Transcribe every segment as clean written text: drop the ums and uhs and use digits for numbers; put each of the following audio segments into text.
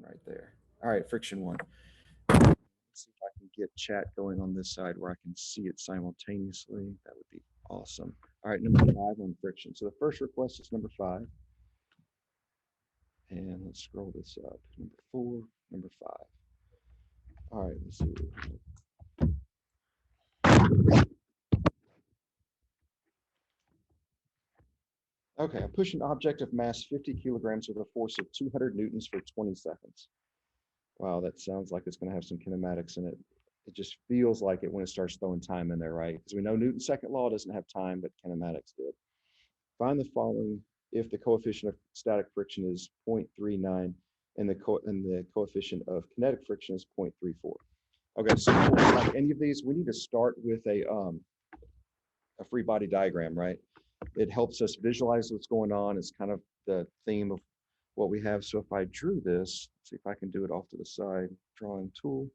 right there. All right, friction one. Let's see if I can get chat going on this side where I can see it simultaneously. That would be awesome. All right, number five on friction. So the first request is number five. And let's scroll this up. Number four, number five. All right, let's see. Okay, I push an object of mass 50 kilograms with a force of 200 newtons for 20 seconds. Wow, that sounds like it's going to have some kinematics in it. It just feels like it when it starts throwing time in there, right? Because we know Newton's second law doesn't have time, but kinematics did. Find the following if the coefficient of static friction is 0.39 and the coefficient of kinetic friction is 0.34. Okay, so like any of these, we need to start with a free body diagram, right? It helps us visualize what's going on. It's kind of the theme of what we have. So if I drew this, see if I can do it off to the side, drawing tool.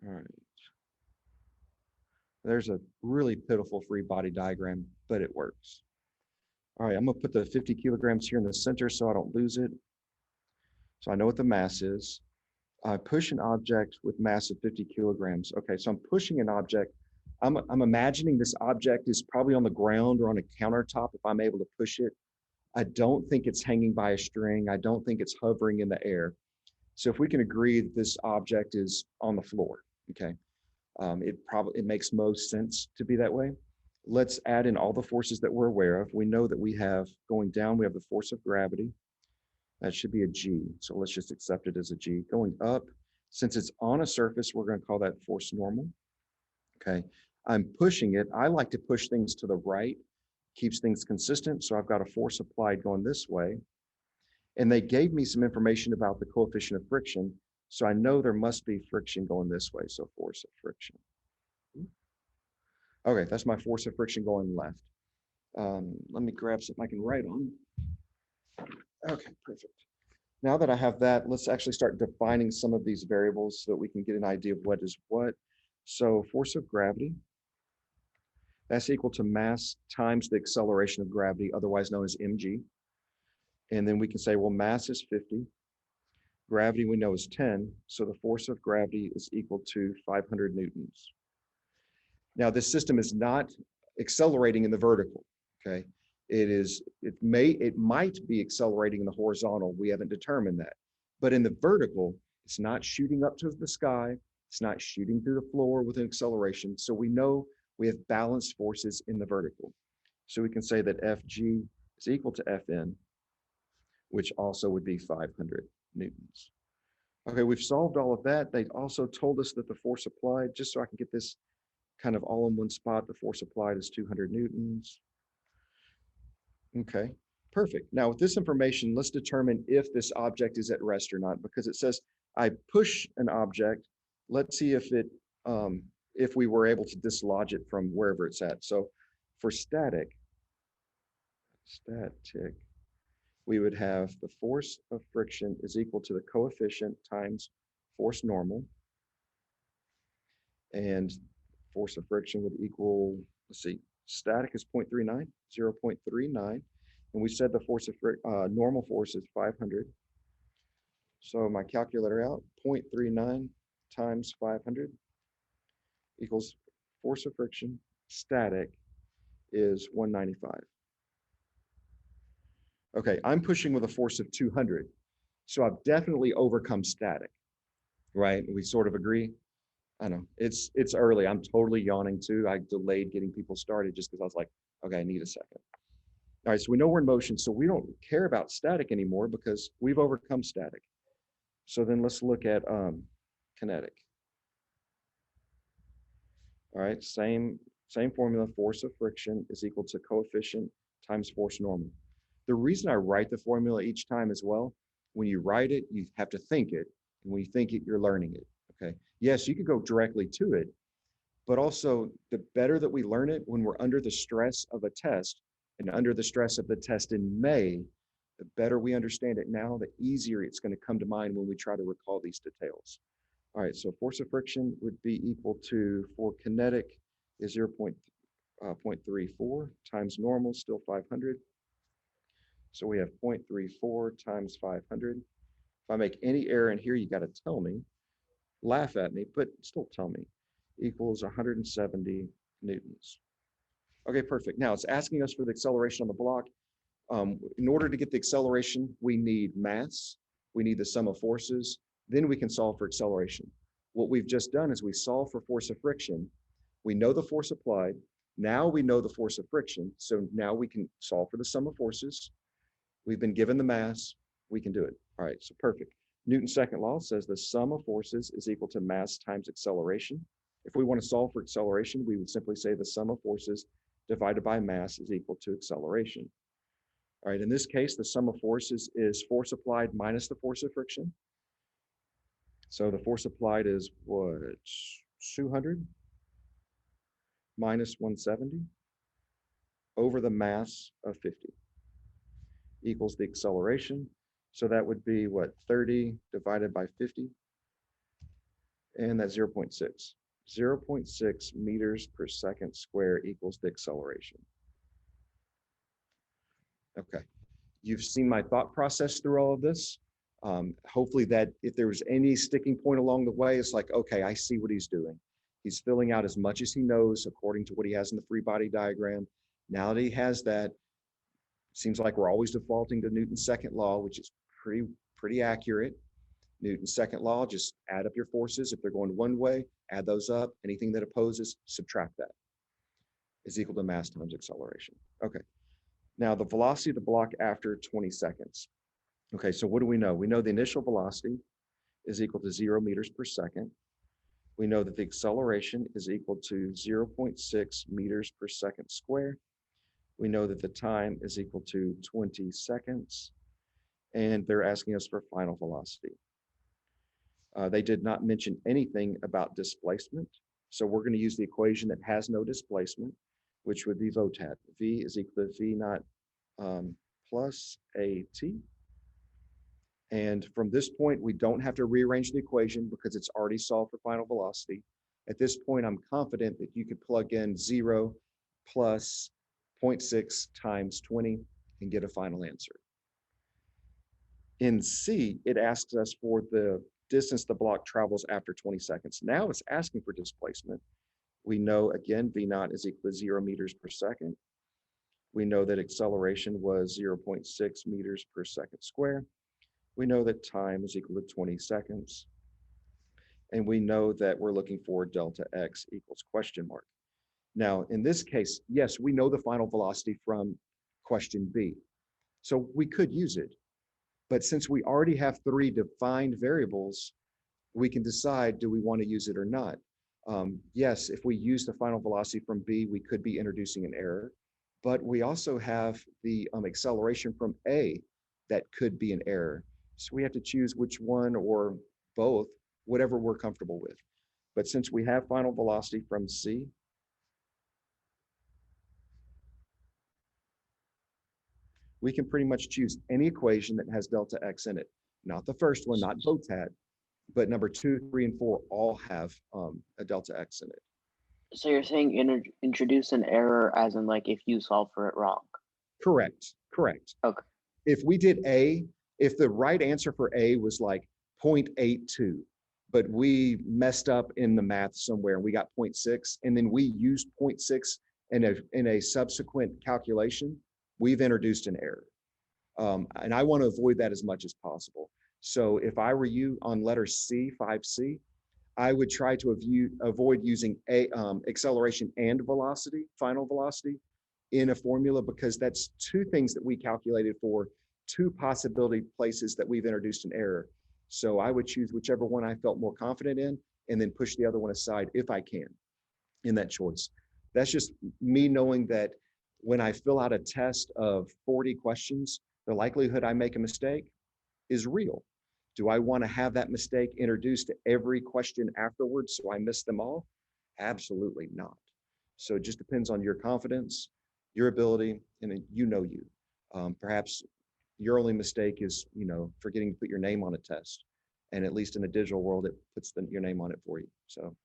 All right. There's a really pitiful free body diagram, but it works. All right, I'm gonna put the 50 kilograms here in the center so I don't lose it. So I know what the mass is. I push an object with mass of 50 kilograms. Okay, so I'm pushing an object. I'm imagining this object is probably on the ground or on a countertop if I'm able to push it. I don't think it's hanging by a string. I don't think it's hovering in the air. So if we can agree that this object is on the floor, okay, it makes most sense to be that way. Let's add in all the forces that we're aware of. We know that we have going down, we have the force of gravity. That should be a G. So let's just accept it as a G. Going up, since it's on a surface, we're going to call that force normal. Okay. I'm pushing it. I like to push things to the right, keeps things consistent. So I've got a force applied going this way. And they gave me some information about the coefficient of friction. So I know there must be friction going this way. So force of friction. Okay, that's my force of friction going left. Let me grab something I can write on. Okay, perfect. Now that I have that, let's actually start defining some of these variables so that we can get an idea of what is what. So force of gravity, that's equal to mass times the acceleration of gravity, otherwise known as mg. And then we can say, well, mass is 50. Gravity we know is 10. So the force of gravity is equal to 500 newtons. Now this system is not accelerating in the vertical, okay? It might be accelerating in the horizontal. We haven't determined that. But in the vertical, it's not shooting up to the sky. It's not shooting through the floor with an acceleration. So we know we have balanced forces in the vertical. So we can say that Fg is equal to Fn, which also would be 500 newtons. Okay, we've solved all of that. They also told us that the force applied, just so I can get this kind of all in one spot, the force applied is 200 newtons. Okay, perfect. Now with this information, let's determine if this object is at rest or not, because it says I push an object. Let's see if we were able to dislodge it from wherever it's at. So for static, we would have the force of friction is equal to the coefficient times force normal. And force of friction would equal, let's see, static is 0.39, 0.39. And we said the force of normal force is 500. So my calculator out, 0.39 times 500 equals force of friction, static is 195. Okay, I'm pushing with a force of 200. So I've definitely overcome static, right? We sort of agree. I know it's early. I'm totally yawning too. I delayed getting people started just because I was like, okay, I need a second. All right, so we know we're in motion, so we don't care about static anymore because we've overcome static. So then let's look at kinetic. All right, same formula, force of friction is equal to coefficient times force normal. The reason I write the formula each time as well, when you write it, you have to think it. And when you think it, you're learning it, okay? Yes, you could go directly to it, but also the better that we learn it when we're under the stress of a test and under the stress of the test in May, the better we understand it now, the easier it's going to come to mind when we try to recall these details. All right, so force of friction would be equal to, for kinetic, is 0.34 times normal, still 500. So we have 0.34 times 500. If I make any error in here, you got to tell me, laugh at me, but still tell me, equals 170 newtons. Okay, perfect. Now it's asking us for the acceleration on the block. In order to get the acceleration, we need mass, we need the sum of forces, then we can solve for acceleration. What we've just done is we solve for force of friction. We know the force applied. Now we know the force of friction. So now we can solve for the sum of forces. We've been given the mass. We can do it. All right, so perfect. Newton's second law says the sum of forces is equal to mass times acceleration. If we want to solve for acceleration, we would simply say the sum of forces divided by mass is equal to acceleration. All right, in this case, the sum of forces is force applied minus the force of friction. So the force applied is what, 200 minus 170 over the mass of 50 equals the acceleration. So that would be what, 30 divided by 50, and that's 0.6. 0.6 meters per second square equals the acceleration. Okay, you've seen my thought process through all of this. Hopefully that if there was any sticking point along the way, it's like, okay, I see what he's doing. He's filling out as much as he knows according to what he has in the free body diagram. Now that he has that, seems like we're always defaulting to Newton's second law, which is pretty accurate. Newton's second law, just add up your forces. If they're going one way, add those up. Anything that opposes, subtract that. Is equal to mass times acceleration. Okay. Now the velocity of the block after 20 seconds. Okay, so what do we know? We know the initial velocity is equal to 0 meters per second. We know that the acceleration is equal to 0.6 meters per second square. We know that the time is equal to 20 seconds. And they're asking us for final velocity. They did not mention anything about displacement. So we're going to use the equation that has no displacement, which would be VOTAT. V is equal to V naught plus AT. And from this point, we don't have to rearrange the equation because it's already solved for final velocity. At this point, I'm confident that you could plug in 0 plus 0.6 times 20 and get a final answer. In C, it asks us for the distance the block travels after 20 seconds. Now it's asking for displacement. We know, again, V naught is equal to 0 meters per second. We know that acceleration was 0.6 meters per second square. We know that time is equal to 20 seconds. And we know that we're looking for delta x equals question mark. Now, in this case, yes, we know the final velocity from question B. So we could use it. But since we already have 3 defined variables, we can decide, do we want to use it or not? Yes, if we use the final velocity from B, we could be introducing an error. But we also have the acceleration from A that could be an error. So we have to choose which one or both, whatever we're comfortable with. But since we have final velocity from C, we can pretty much choose any equation that has delta x in it. Not the first one, not VOTAT, but number 2, 3, and 4 all have a delta x in it. So you're saying introduce an error as in like if you solve for it wrong? Correct, correct. Okay. If we did A, if the right answer for A was like 0.82, but we messed up in the math somewhere and we got 0.6, and then we used 0.6 in a subsequent calculation, we've introduced an error. And I want to avoid that as much as possible. So if I were you on letter C, 5C, I would try to avoid using acceleration and velocity, final velocity, in a formula, because that's 2 things that we calculated for 2 possibility places that we've introduced an error. So I would choose whichever one I felt more confident in and then push the other one aside if I can in that choice. That's just me knowing that when I fill out a test of 40 questions, the likelihood I make a mistake is real. Do I want to have that mistake introduced to every question afterwards so I miss them all? Absolutely not. So it just depends on your confidence, your ability, and you. Perhaps your only mistake is, forgetting to put your name on a test. And at least in the digital world, it puts your name on it for you. So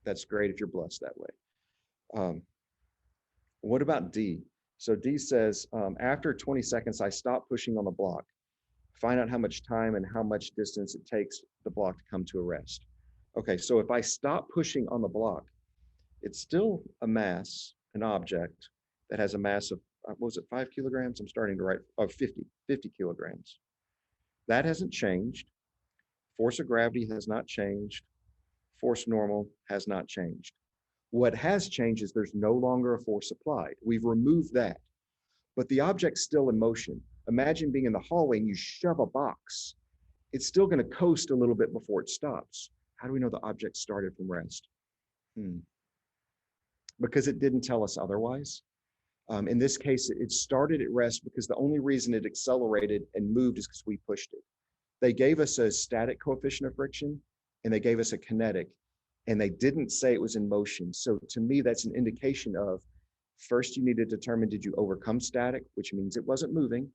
that's great if you're blessed that way. What about D? So D says, after 20 seconds, I stop pushing on the block. find out how much time and how much distance it takes the block to come to a rest. Okay, so if I stop pushing on the block, it's still a mass, an object that has a mass of, what was it, 5 kilograms? I'm starting to write, 50 kilograms. That hasn't changed. Force of gravity has not changed. Force normal has not changed. What has changed is there's no longer a force applied. We've removed that, but the object's still in motion. Imagine being in the hallway and you shove a box. It's still going to coast a little bit before it stops. How do we know the object started from rest? Because it didn't tell us otherwise. In this case, it started at rest because the only reason it accelerated and moved is because we pushed it. They gave us a static coefficient of friction and they gave us a kinetic, and they didn't say it was in motion. So to me, that's an indication of, first you need to determine, did you overcome static, which means it wasn't moving.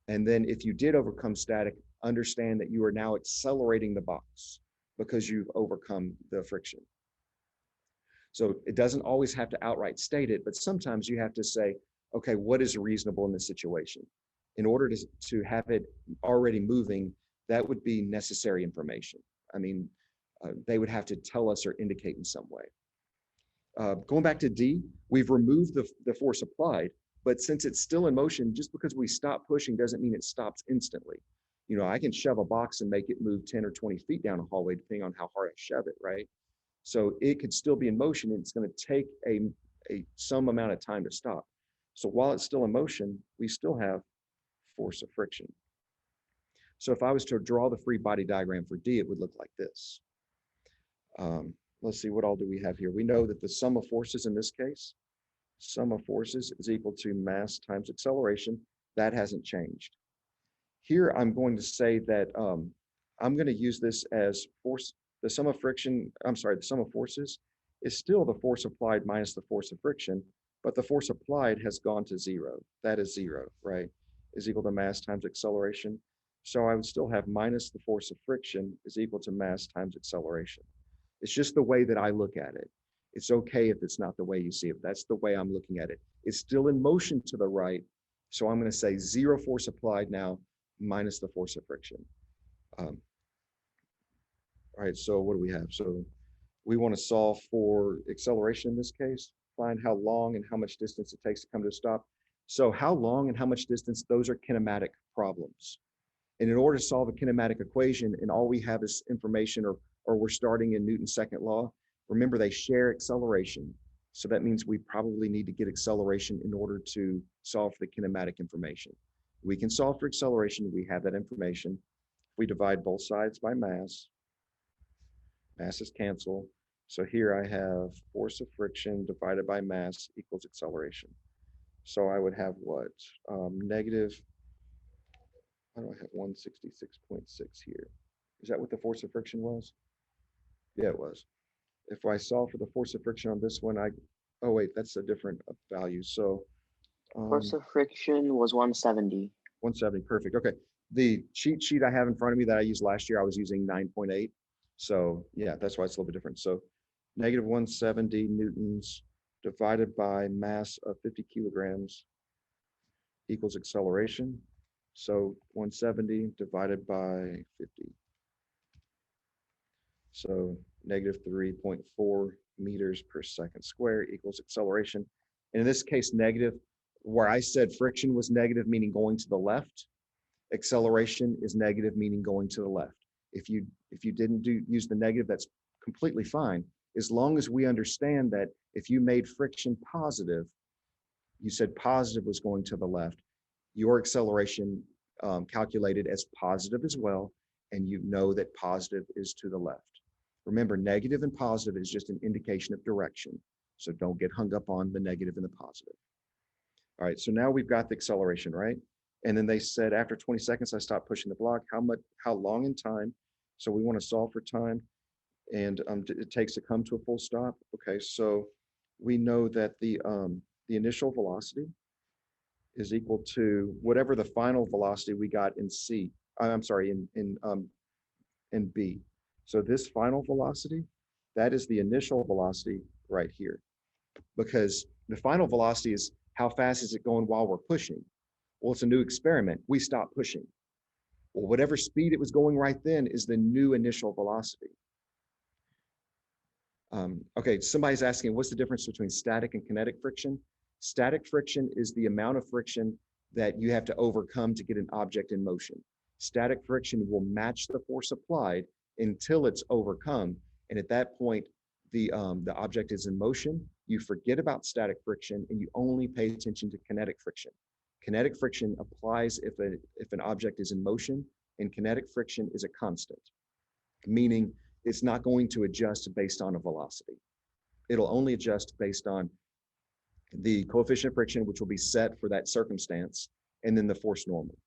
And then if you did overcome static, understand that you are now accelerating the box because you've overcome the friction. So it doesn't always have to outright state it, but sometimes you have to say, okay, what is reasonable in this situation? In order to have it already moving, that would be necessary information. I mean, they would have to tell us or indicate in some way. Going back to D, we've removed the force applied, but since it's still in motion, just because we stop pushing doesn't mean it stops instantly. You know, I can shove a box and make it move 10 or 20 feet down a hallway, depending on how hard I shove it, right? So it could still be in motion, and it's going to take some amount of time to stop. So while it's still in motion, we still have force of friction. So if I was to draw the free body diagram for D, it would look like this. Let's see, what all do we have here? We know that the sum of forces in this case, sum of forces is equal to mass times acceleration. That hasn't changed. Here, I'm going to say that I'm going to use this as force. The sum of friction, the sum of forces is still the force applied minus the force of friction, but the force applied has gone to 0. That is 0, right? Is equal to mass times acceleration. So I would still have minus the force of friction is equal to mass times acceleration. It's just the way that I look at it. It's okay if it's not the way you see it. That's the way I'm looking at it. It's still in motion to the right. So I'm going to say 0 force applied now minus the force of friction. All right, so what do we have? So we want to solve for acceleration in this case, find how long and how much distance it takes to come to a stop. So how long and how much distance, those are kinematic problems. And in order to solve a kinematic equation, and all we have is information, or we're starting in Newton's second law, remember they share acceleration. So that means we probably need to get acceleration in order to solve for the kinematic information. We can solve for acceleration, we have that information. We divide both sides by mass. Masses cancel. So here I have force of friction divided by mass equals acceleration. So I would have what? Negative, how do I have 166.6 here? Is that what the force of friction was? Yeah, it was. If I solve for the force of friction on this one, oh wait, that's a different value. So Force of friction was 170. 170, perfect. Okay. The cheat sheet I have in front of me that I used last year, I was using 9.8. So yeah, that's why it's a little bit different. So negative 170 newtons divided by mass of 50 kilograms equals acceleration. So 170 divided by 50. So negative 3.4 meters per second square equals acceleration. And in this case, negative, where I said friction was negative, meaning going to the left, acceleration is negative, meaning going to the left. If you didn't use the negative, that's completely fine. As long as we understand that if you made friction positive, you said positive was going to the left, your acceleration calculated as positive as well, and you know that positive is to the left. Remember, negative and positive is just an indication of direction. So don't get hung up on the negative and the positive. All right, so now we've got the acceleration, right? And then they said after 20 seconds, I stopped pushing the block. How long in time? So we want to solve for time, and it takes to come to a full stop. Okay, so we know that the initial velocity is equal to whatever the final velocity we got in C. I'm sorry, in B. So this final velocity, that is the initial velocity right here, because the final velocity is how fast is it going while we're pushing. Well, it's a new experiment. We stop pushing. Well, whatever speed it was going right then is the new initial velocity. Okay, somebody's asking, what's the difference between static and kinetic friction? Static friction is the amount of friction that you have to overcome to get an object in motion. Static friction will match the force applied until it's overcome. And at that point, the object is in motion. You forget about static friction and you only pay attention to kinetic friction. Kinetic friction applies if an object is in motion, and kinetic friction is a constant, meaning it's not going to adjust based on a velocity. It'll only adjust based on the coefficient of friction, which will be set for that circumstance, and then the force normal.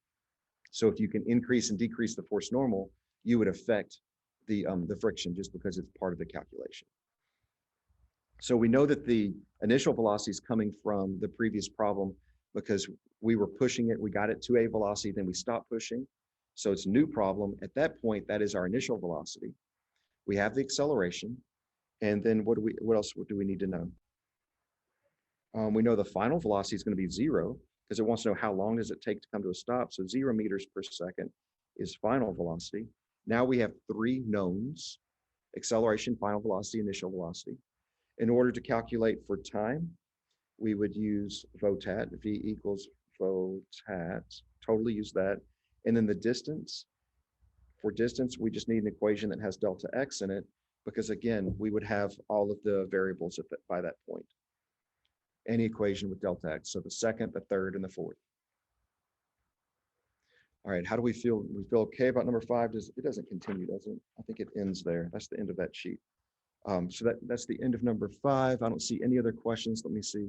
So if you can increase and decrease the force normal, you would affect the friction just because it's part of the calculation. So we know that the initial velocity is coming from the previous problem because we were pushing it, we got it to a velocity, then we stopped pushing. So it's a new problem. At that point, that is our initial velocity. We have the acceleration, and then what else do we need to know? We know the final velocity is going to be 0 because it wants to know how long does it take to come to a stop. So 0 meters per second is final velocity. Now we have 3 knowns: acceleration, final velocity, initial velocity. In order to calculate for time, we would use VOTAT, V equals VOTAT, totally use that. And then the distance, for distance, we just need an equation that has delta x in it, because again, we would have all of the variables by that point. Any equation with delta x, so the second, the third, and the fourth. All right, how do we feel? We feel okay about number 5? It doesn't continue, does it? I think it ends there. That's the end of that sheet. So that's the end of number 5. I don't see any other questions. Let me see.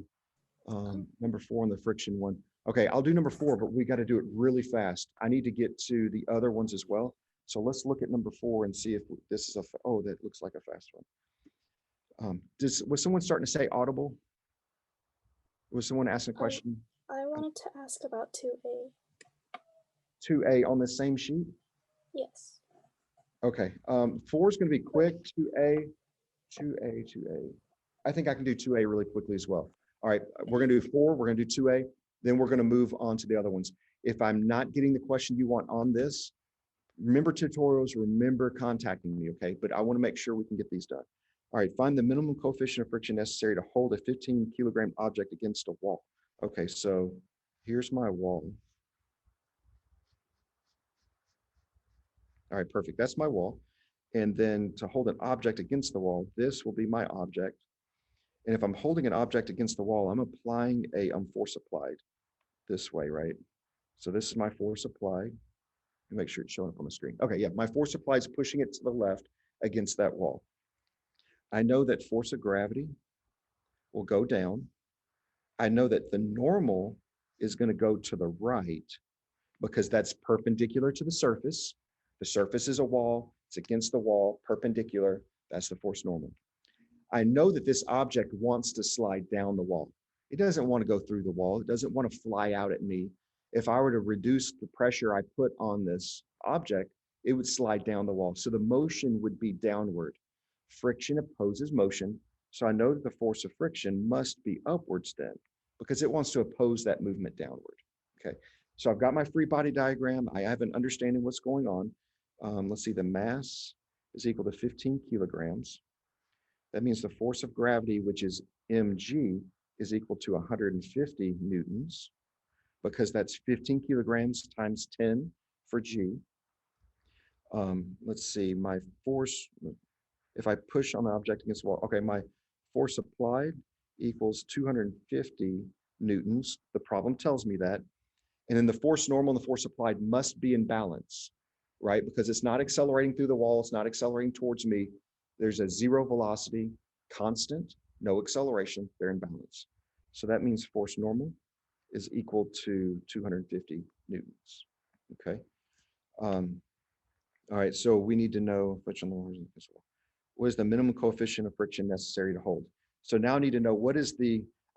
Number 4 on the friction one. Okay, I'll do number 4, but we got to do it really fast. I need to get to the other ones as well. So let's look at number 4 and see if this is oh, that looks like a fast one. Was someone starting to say audible? Was someone asking a question? I wanted to ask about 2A. 2A on the same sheet? Yes. Okay, 4 is going to be quick. 2A. I think I can do 2A really quickly as well. All right, we're going to do 4, we're going to do 2A, then we're going to move on to the other ones. If I'm not getting the question you want on this, remember tutorials, remember contacting me, okay? But I want to make sure we can get these done. All right, find the minimum coefficient of friction necessary to hold a 15-kilogram object against a wall. Okay, so here's my wall. All right, perfect. That's my wall. And then to hold an object against the wall, this will be my object. And if I'm holding an object against the wall, I'm applying a force applied this way, right? So this is my force applied. Make sure it's showing up on the screen. Okay, yeah, my force applied is pushing it to the left against that wall. I know that force of gravity will go down. I know that the normal is going to go to the right because that's perpendicular to the surface. The surface is a wall, it's against the wall, perpendicular, that's the force normal. I know that this object wants to slide down the wall. It doesn't want to go through the wall. It doesn't want to fly out at me. If I were to reduce the pressure I put on this object, it would slide down the wall. So the motion would be downward. Friction opposes motion. So I know that the force of friction must be upwards then, because it wants to oppose that movement downward. Okay, so I've got my free body diagram. I have an understanding what's going on. Let's see, the mass is equal to 15 kilograms. That means the force of gravity, which is mg, is equal to 150 newtons, because that's 15 kilograms times 10 for g. Let's see, my force, if I push on the object against the wall, okay, my force applied equals 250 newtons. The problem tells me that. And then the force normal and the force applied must be in balance, right? Because it's not accelerating through the wall, it's not accelerating towards me. There's a 0 velocity, constant, no acceleration, they're in balance. So that means force normal is equal to 250 newtons, okay? All right, so we need to know what is the minimum coefficient of friction necessary to hold. So now I need to know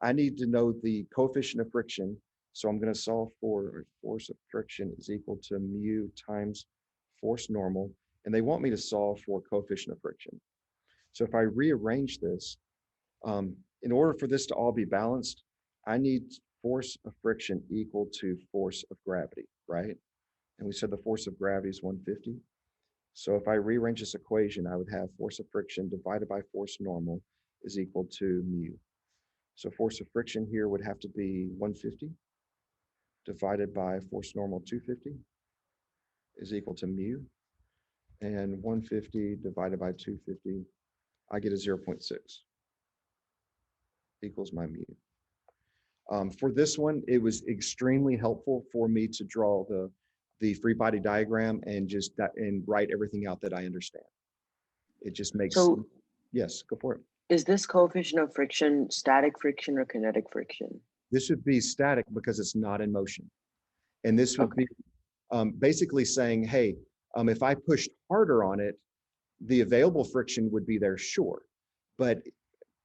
I need to know the coefficient of friction. So I'm going to solve for force of friction is equal to mu times force normal. And they want me to solve for coefficient of friction. So if I rearrange this, in order for this to all be balanced, I need force of friction equal to force of gravity, right? And we said the force of gravity is 150. So if I rearrange this equation, I would have force of friction divided by force normal is equal to mu. So force of friction here would have to be 150 divided by force normal 250 is equal to mu. And 150 divided by 250, I get a 0.6 equals my mu. For this one, it was extremely helpful for me to draw the free body diagram and just and write everything out that I understand. It just makes, So yes, go for it. is this coefficient of friction static friction or kinetic friction? This would be static because it's not in motion. And this would be basically saying, hey, if I pushed harder on it, the available friction would be there, sure. But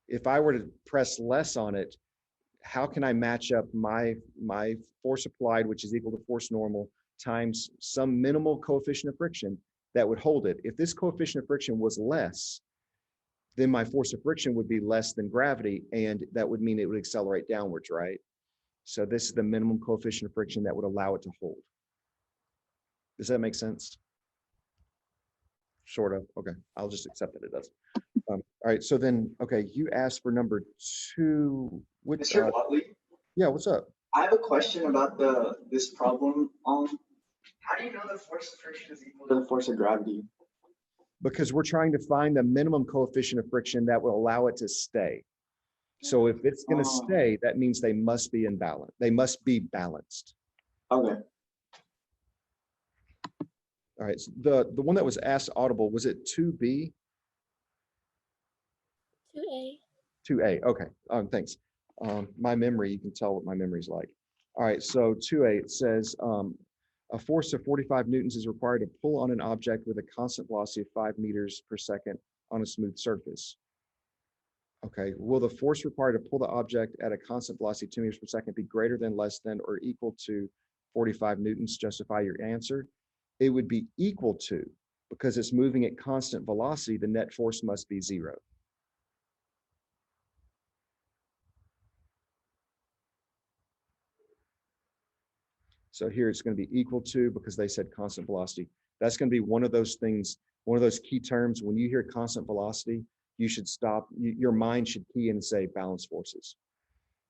if I were to press less on it, how can I match up my force applied, which is equal to force normal, times some minimal coefficient of friction that would hold it? If this coefficient of friction was less, then my force of friction would be less than gravity, and that would mean it would accelerate downwards, right? So this is the minimum coefficient of friction that would allow it to hold. Does that make sense? Sort of. Okay, I'll just accept that it does. All right, so then, okay, you asked for number 2. Which, Mr. Watley, yeah, what's up? I have a question about this problem. How do you know the force of friction is equal to the force of gravity? Because we're trying to find the minimum coefficient of friction that will allow it to stay. So if it's going to stay, that means they must be in balance. They must be balanced. Okay. All right, so the one that was asked audible, was it 2B? 2A. 2A, okay, thanks. My memory, you can tell what my memory's like. All right, so 2A, it says, a force of 45 newtons is required to pull on an object with a constant velocity of 5 meters per second on a smooth surface. Okay, will the force required to pull the object at a constant velocity of 2 meters per second be greater than, less than, or equal to 45 newtons? Justify your answer. It would be equal to, because it's moving at constant velocity, the net force must be 0. So here it's going to be equal to, because they said constant velocity. That's going to be one of those things, one of those key terms. When you hear constant velocity, you should stop, your mind should key in and say balance forces.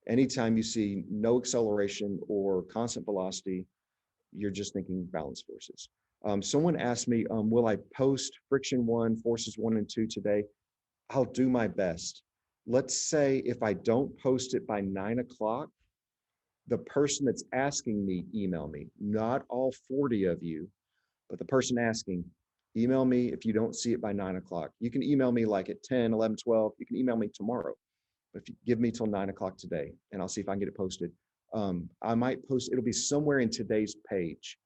Anytime you see no acceleration or constant velocity, you're just thinking balance forces. Someone asked me, will I post friction 1, forces 1 and 2 today? I'll do my best. Let's say if I don't post it by 9 o'clock, the person that's asking me, email me. Not all 40 of you, but the person asking, email me if you don't see it by 9 o'clock. You can email me like at 10, 11, 12. You can email me tomorrow. But if you give me till 9 o'clock today, and I'll see if I can get it posted. I might post, it'll be somewhere in today's page.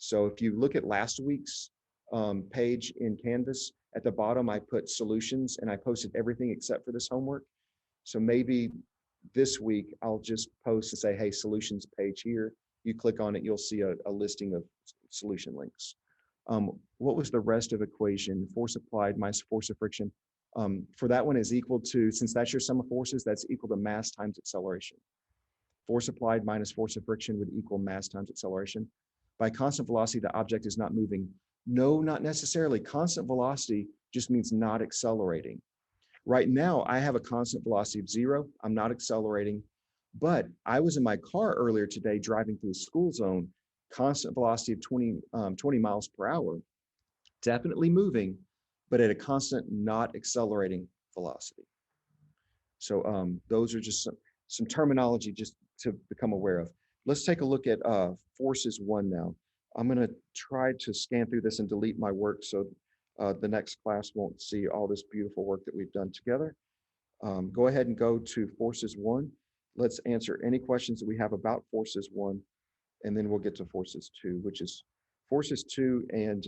So if you look at last week's page in Canvas, at the bottom, I put solutions and I posted everything except for this homework. So maybe this week, I'll just post and say, hey, solutions page here. You click on it, you'll see a listing of solution links. What was the rest of equation? Force applied minus force of friction. For that one is equal to, since that's your sum of forces, that's equal to mass times acceleration. Force applied minus force of friction would equal mass times acceleration. By constant velocity, the object is not moving. No, not necessarily. Constant velocity just means not accelerating. Right now, I have a constant velocity of 0. I'm not accelerating, but I was in my car earlier today driving through a school zone, constant velocity of 20 miles per hour, definitely moving, but at a constant not accelerating velocity. So those are just some terminology just to become aware of. Let's take a look at forces 1 now. I'm going to try to scan through this and delete my work so the next class won't see all this beautiful work that we've done together. Go ahead and go to forces 1. Let's answer any questions that we have about forces 1, and then we'll get to forces 2, which is forces 2 and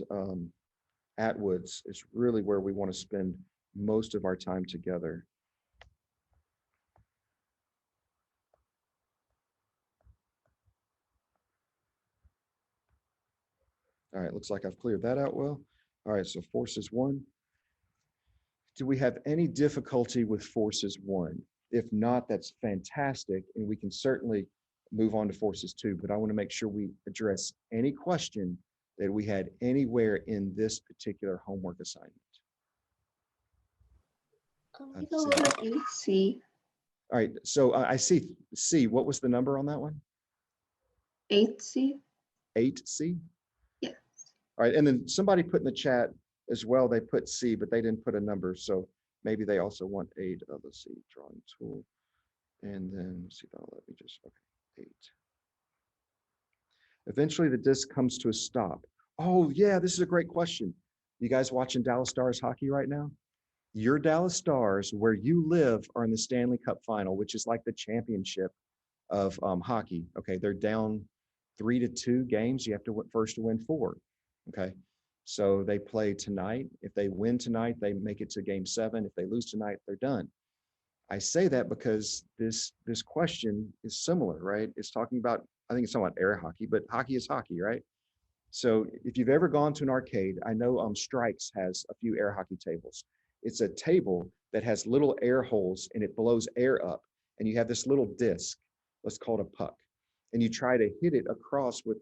Atwood's is really where we want to spend most of our time together. All right, looks like I've cleared that out well. All right, so forces 1. Do we have any difficulty with forces 1? If not, that's fantastic, and we can certainly move on to forces 2, but I want to make sure we address any question that we had anywhere in this particular homework assignment? Um, Let's see. C. All right, so I see C. What was the number on that one? 8C. 8C? Yes. All right, and then somebody put in the chat as well, they put C, but they didn't put a number, so maybe they also want 8. Let's see, drawing tool. And then, let's see, let me just, okay, 8. Eventually the disc comes to a stop. Oh yeah, this is a great question. You guys watching Dallas Stars hockey right now? Your Dallas Stars, where you live, are in the Stanley Cup final, which is like the championship of hockey. Okay, they're down 3-2 games. You have to first to win 4. Okay, so they play tonight. If they win tonight, they make it to game 7. If they lose tonight, they're done. I say that because this question is similar, right? It's talking about, I think it's talking about air hockey, but hockey is hockey, right? So if you've ever gone to an arcade, I know Strikes has a few air hockey tables. It's a table that has little air holes and it blows air up, and you have this little disc, let's call it a puck, and you try to hit it across with,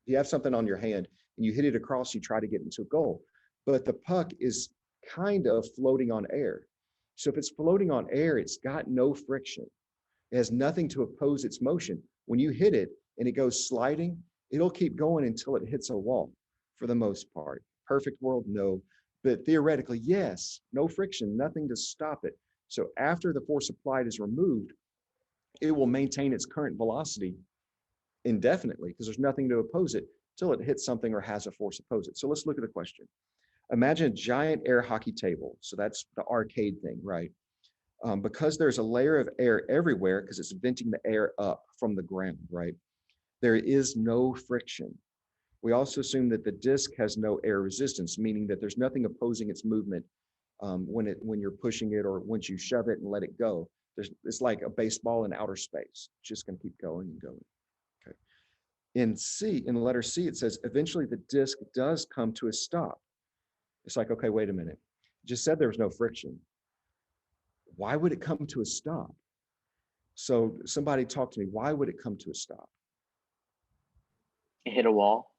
you have something on your hand and you hit it across, you try to get into a goal, but the puck is kind of floating on air. So if it's floating on air, it's got no friction. It has nothing to oppose its motion. When you hit it and it goes sliding, it'll keep going until it hits a wall for the most part. Perfect world, no. But theoretically, yes, no friction, nothing to stop it. So after the force applied is removed, it will maintain its current velocity indefinitely because there's nothing to oppose it till it hits something or has a force oppose it. So let's look at the question. Imagine a giant air hockey table. So that's the arcade thing, right? Because there's a layer of air everywhere because it's venting the air up from the ground, right? There is no friction. We also assume that the disc has no air resistance, meaning that there's nothing opposing its movement when you're pushing it or once you shove it and let it go. It's like a baseball in outer space. It's just going to keep going and going. Okay. In the letter C, it says eventually the disc does come to a stop. It's like, okay, wait a minute. You just said there was no friction. Why would it come to a stop? So somebody talk to me. Why would it come to a stop? It hit a wall.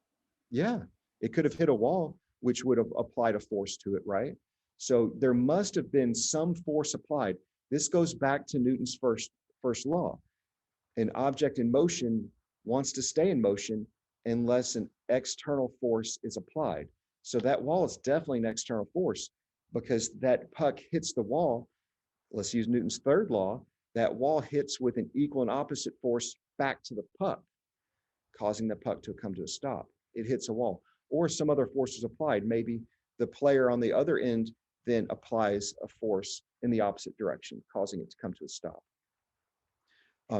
Yeah, it could have hit a wall, which would have applied a force to it, right? So there must have been some force applied. This goes back to Newton's first law. An object in motion wants to stay in motion unless an external force is applied. So that wall is definitely an external force because that puck hits the wall. Let's use Newton's third law. That wall hits with an equal and opposite force back to the puck, causing the puck to come to a stop. It hits a wall or some other force is applied. Maybe the player on the other end then applies a force in the opposite direction, causing it to come to a stop.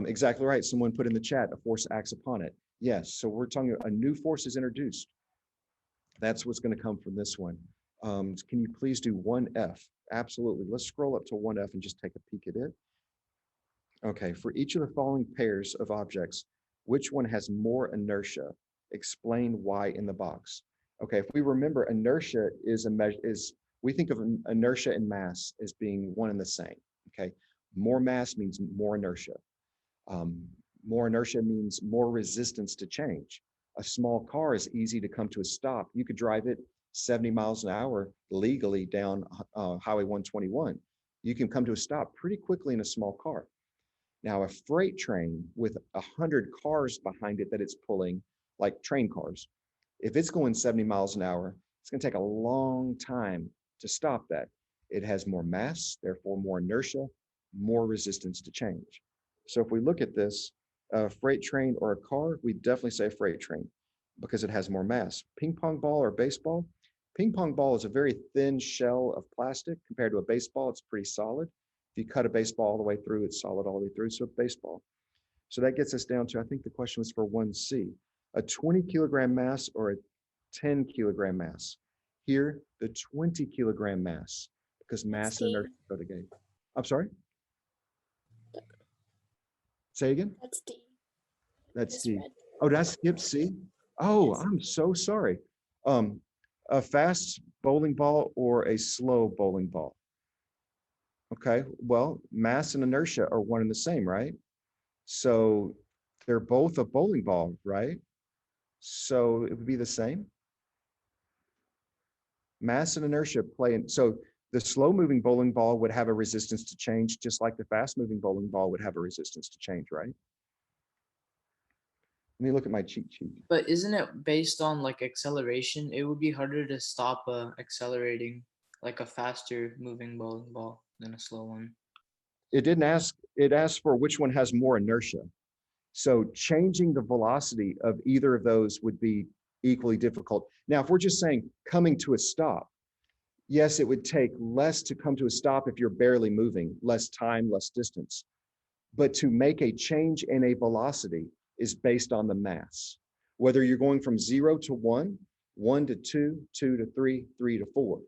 Exactly right. Someone put in the chat, a force acts upon it. Yes, so we're talking a new force is introduced. That's what's going to come from this one. Can you please do 1F? Absolutely. Let's scroll up to 1F and just take a peek at it. Okay, for each of the following pairs of objects, which one has more inertia? Explain why in the box. Okay, if we remember, inertia is we think of inertia and mass as being one and the same. Okay, more mass means more inertia. More inertia means more resistance to change. A small car is easy to come to a stop. You could drive it 70 miles an hour legally down Highway 121. You can come to a stop pretty quickly in a small car. Now, a freight train with 100 cars behind it that it's pulling, like train cars, if it's going 70 miles an hour, it's going to take a long time to stop that. It has more mass, therefore more inertia, more resistance to change. So if we look at this, a freight train or a car, we definitely say freight train because it has more mass. Ping pong ball or baseball? Ping pong ball is a very thin shell of plastic compared to a baseball. It's pretty solid. If you cut a baseball all the way through, it's solid all the way through. So baseball. So that gets us down to, I think the question was for 1C, a 20 kilogram mass or a 10 kilogram mass. Here, the 20 kilogram mass, because mass and inertia go together. I'm sorry? Say again? That's D. That's D. Misread. Oh, did I skip C? Oh, Yes. I'm so sorry. A fast bowling ball or a slow bowling ball? Okay, well, mass and inertia are one and the same, right? So they're both a bowling ball, right? So it would be the same. Mass and inertia play in. So the slow moving bowling ball would have a resistance to change, just like the fast moving bowling ball would have a resistance to change, right? Let me look at my cheat sheet. But isn't it based on like acceleration? It would be harder to stop accelerating like a faster moving bowling ball than a slow one. It didn't ask, it asked for which one has more inertia. So changing the velocity of either of those would be equally difficult. Now, if we're just saying coming to a stop, yes, it would take less to come to a stop if you're barely moving, less time, less distance. But to make a change in a velocity is based on the mass. Whether you're going from 0 to 1, 1 to 2, 2 to 3, 3 to 4.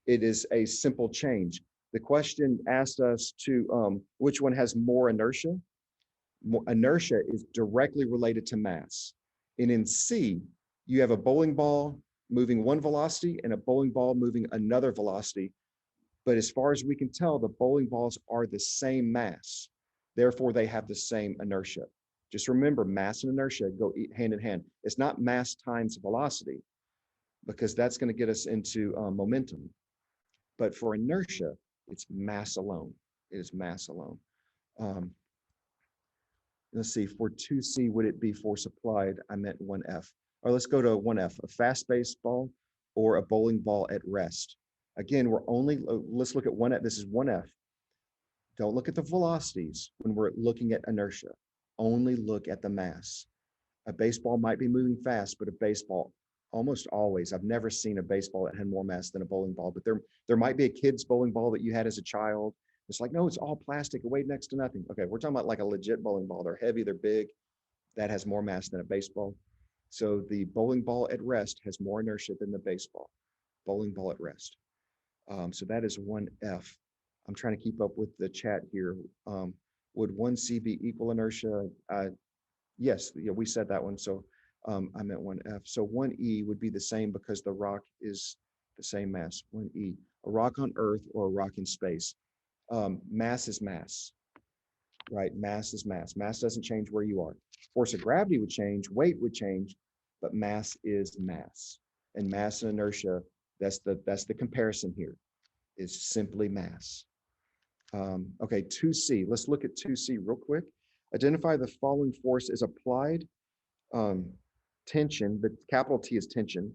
It is a simple change. The question asked us to, which one has more inertia? Inertia is directly related to mass. And in C, you have a bowling ball moving one velocity and a bowling ball moving another velocity. But as far as we can tell, the bowling balls are the same mass. Therefore, they have the same inertia. Just remember, mass and inertia go hand in hand. It's not mass times velocity, because that's going to get us into momentum. But for inertia, it's mass alone. It is mass alone. Let's see, for 2C, would it be force applied? I meant 1F. Or let's go to 1F, a fast baseball or a bowling ball at rest. Again, we're only, let's look at 1F. This is 1F. Don't look at the velocities when we're looking at inertia. Only look at the mass. A baseball might be moving fast, but a baseball almost always, I've never seen a baseball that had more mass than a bowling ball, but there might be a kid's bowling ball that you had as a child. It's like, no, it's all plastic, it weighed next to nothing. Okay, we're talking about like a legit bowling ball. They're heavy, they're big. That has more mass than a baseball. So the bowling ball at rest has more inertia than the baseball. Bowling ball at rest. So that is 1F. I'm trying to keep up with the chat here. Would 1C be equal inertia? Yes, yeah, we said that one. So I meant 1F. So 1E would be the same because the rock is the same mass. 1E, a rock on Earth or a rock in space. Mass is mass, right? Mass is mass. Mass doesn't change where you are. Force of gravity would change, weight would change, but mass is mass. And mass and inertia, that's the comparison here, is simply mass. Okay, 2C. Let's look at 2C real quick. Identify the following force is applied tension, but capital T is tension,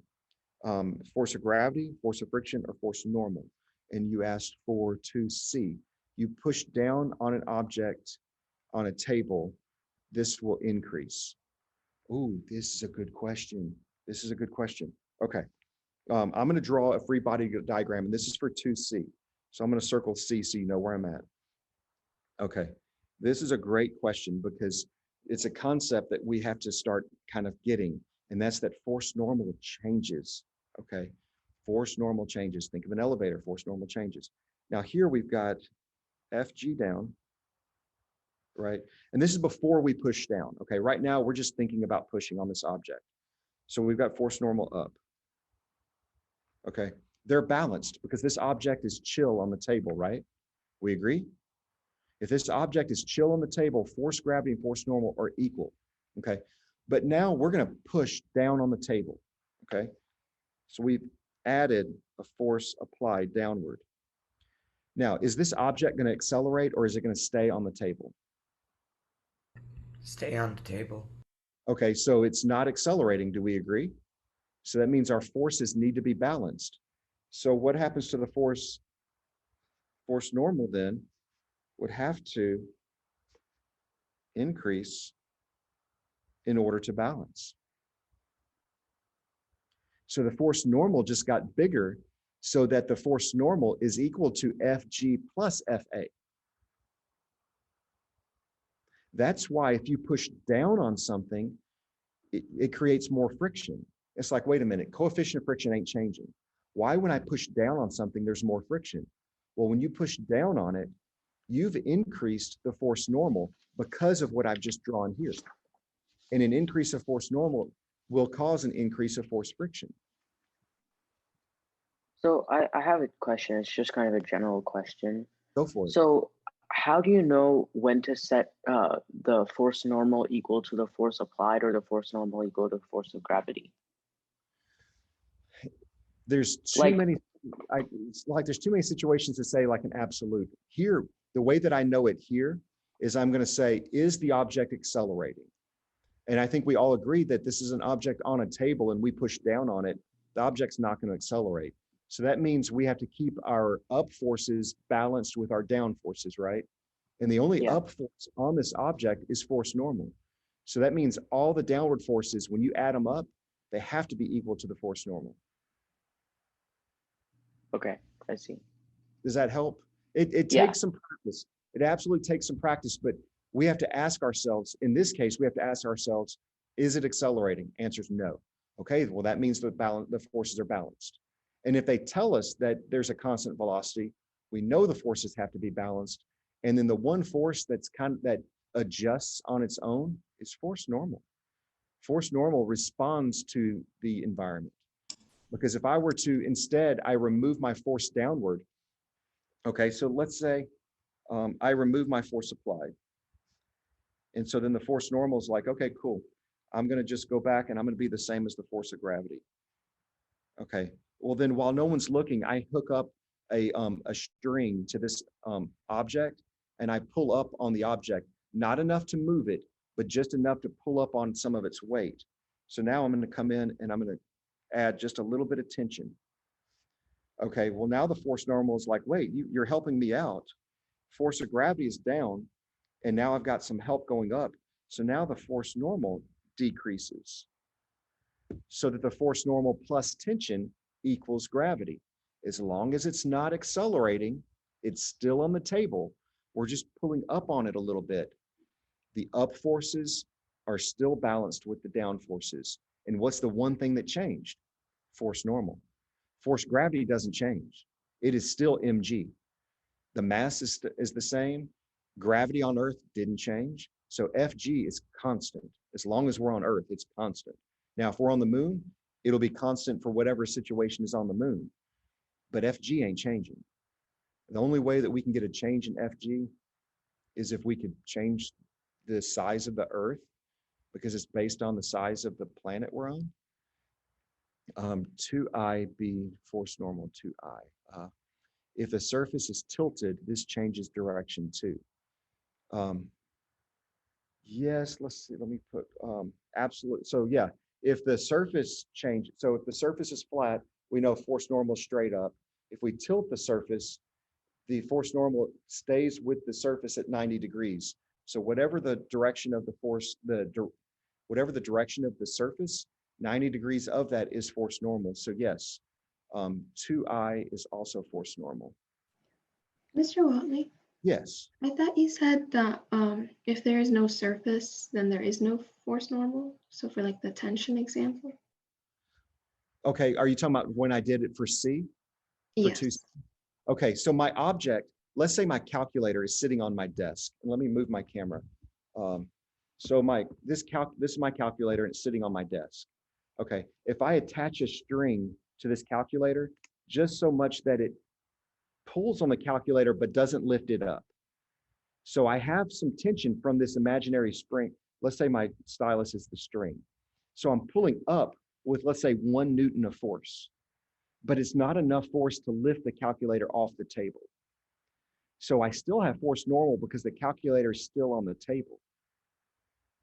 force of gravity, force of friction, or force normal. And you asked for 2C. You push down on an object on a table, this will increase. Ooh, this is a good question. This is a good question. Okay, I'm going to draw a free body diagram, and this is for 2C. So I'm going to circle C so you know where I'm at. Okay, this is a great question because it's a concept that we have to start kind of getting, and that's that force normal changes. Okay, force normal changes. Think of an elevator, force normal changes. Now here we've got FG down, right? And this is before we push down. Okay, right now we're just thinking about pushing on this object. So we've got force normal up. Okay, they're balanced because this object is chill on the table, right? We agree? If this object is chill on the table, force gravity and force normal are equal. Okay, but now we're going to push down on the table. Okay, so we've added a force applied downward. Now, is this object going to accelerate or is it going to stay on the table? Stay on the table. Okay, so it's not accelerating. Do we agree? So that means our forces need to be balanced. So what happens to the force normal then would have to increase in order to balance. So the force normal just got bigger so that the force normal is equal to Fg plus Fa. That's why if you push down on something, it creates more friction. It's like, wait a minute, coefficient of friction ain't changing. Why when I push down on something, there's more friction? Well, when you push down on it, you've increased the force normal because of what I've just drawn here. And an increase of force normal will cause an increase of force friction. So I have a question. It's just kind of a general question. Go for it. So how do you know when to set the force normal equal to the force applied or the force normal equal to the force of gravity? There's too Like- many, it's like there's too many situations to say like an absolute. Here, the way that I know it here is I'm going to say, is the object accelerating? And I think we all agree that this is an object on a table and we push down on it, the object's not going to accelerate. So that means we have to keep our up forces balanced with our down forces, right? And the only Yeah. up force on this object is force normal. So that means all the downward forces, when you add them up, they have to be equal to the force normal. Okay, I see. Does that help? It Yeah. takes some practice. It absolutely takes some practice, but we have to ask ourselves, in this case, we have to ask ourselves, is it accelerating? Answer's no. Okay, well, that means the forces are balanced. And if they tell us that there's a constant velocity, we know the forces have to be balanced. And then the one force that adjusts on its own is force normal. Force normal responds to the environment. Because if I were to, instead, I remove my force downward. Okay, so let's say I remove my force applied. And so then the force normal is like, okay, cool. I'm going to just go back and I'm going to be the same as the force of gravity. Okay, well then while no one's looking, I hook up a string to this object and I pull up on the object, not enough to move it, but just enough to pull up on some of its weight. So now I'm going to come in and I'm going to add just a little bit of tension. Okay, well now the force normal is like, wait, you're helping me out. Force of gravity is down, and now I've got some help going up. So now the force normal decreases so that the force normal plus tension equals gravity. As long as it's not accelerating, it's still on the table. We're just pulling up on it a little bit. The up forces are still balanced with the down forces. And what's the one thing that changed? Force normal. Force gravity doesn't change. It is still mg. The mass is the same. Gravity on Earth didn't change. So Fg is constant. As long as we're on Earth, it's constant. Now, if we're on the moon, it'll be constant for whatever situation is on the moon. But Fg ain't changing. The only way that we can get a change in Fg is if we could change the size of the Earth, because it's based on the size of the planet we're on. 2I be force normal 2I. If the surface is tilted, this changes direction too. Yes, let's see, let me put absolute. So yeah, if the surface changes, so if the surface is flat, we know force normal is straight up. If we tilt the surface, the force normal stays with the surface at 90 degrees. So whatever the direction of the force, whatever the direction of the surface, 90 degrees of that is force normal. So yes, 2I is also force normal. Mr. Watley, Yes. I thought you said that if there is no surface, then there is no force normal. So for like the tension example. Okay, are you talking about when I did it for C? For Yes. 2C? Okay, so my object, let's say my calculator is sitting on my desk. And let me move my camera. So this is my calculator and it's sitting on my desk. Okay, if I attach a string to this calculator, just so much that it pulls on the calculator but doesn't lift it up. So I have some tension from this imaginary spring. Let's say my stylus is the string. So I'm pulling up with, let's say, 1 Newton of force, but it's not enough force to lift the calculator off the table. So I still have force normal because the calculator is still on the table.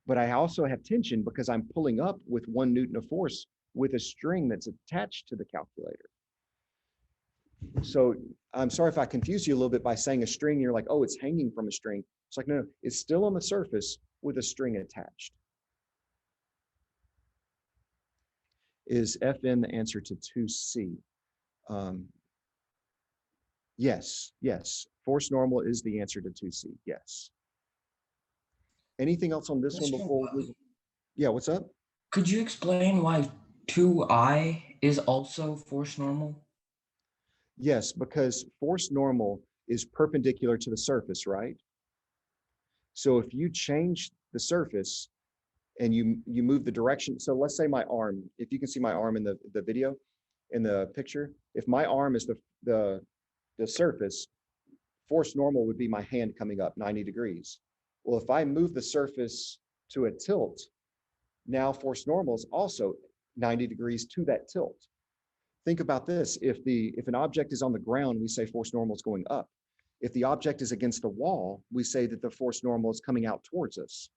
But I also have tension because I'm pulling up with 1 Newton of force with a string that's attached to the calculator. So I'm sorry if I confused you a little bit by saying a string, you're like, oh, it's hanging from a string. It's like, no, it's still on the surface with a string attached. Is Fn the answer to 2C? Yes, yes. Force normal is the answer to 2C, yes. Anything else on this one Mr. before? Yeah, what's up? Could you explain why 2I is also force normal? Yes, because force normal is perpendicular to the surface, right? So if you change the surface and you move the direction, so let's say my arm, if you can see my arm in the video, in the picture, if my arm is the surface, force normal would be my hand coming up 90 degrees. Well, if I move the surface to a tilt, now force normal is also 90 degrees to that tilt. think about this. If an object is on the ground, we say force normal is going up. If the object is against the wall, we say that the force normal is coming out towards us.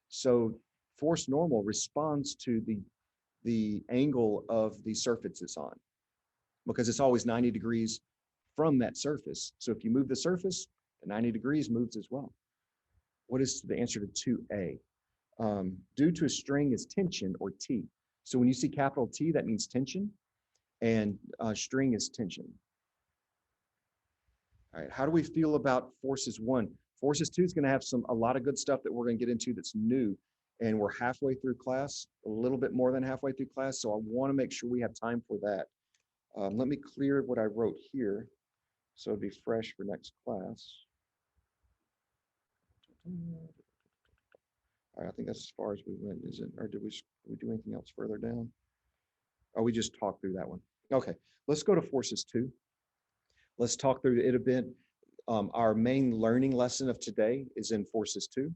So force normal responds to the angle of the surface it's on, because it's always 90 degrees from that surface. So if you move the surface, the 90 degrees moves as well. What is the answer to 2A? Due to a string is tension, or T. So when you see capital T, that means tension, and string is tension. All right, how do we feel about forces 1? Forces 2 is going to have a lot of good stuff that we're going to get into that's new, and we're halfway through class, a little bit more than halfway through class, so I want to make sure we have time for that. Let me clear what I wrote here, so it'd be fresh for next class. All right, I think that's as far as we went, is it? Or did we do anything else further down? Oh, we just talked through that one. Okay, let's go to forces 2. Let's talk through it a bit. Our main learning lesson of today is in forces 2.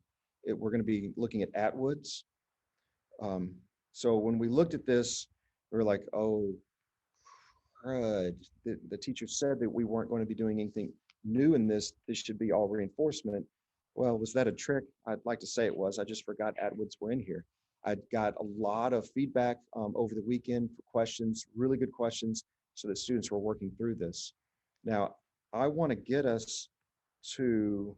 We're going to be looking at Atwood's. So when we looked at this, we were like, oh, crud. The teacher said that we weren't going to be doing anything new in this. This should be all reinforcement. Well, was that a trick? I'd like to say it was. I just forgot Atwood's were in here. I got a lot of feedback over the weekend for questions, really good questions, so that students were working through this. Now, I want to get us to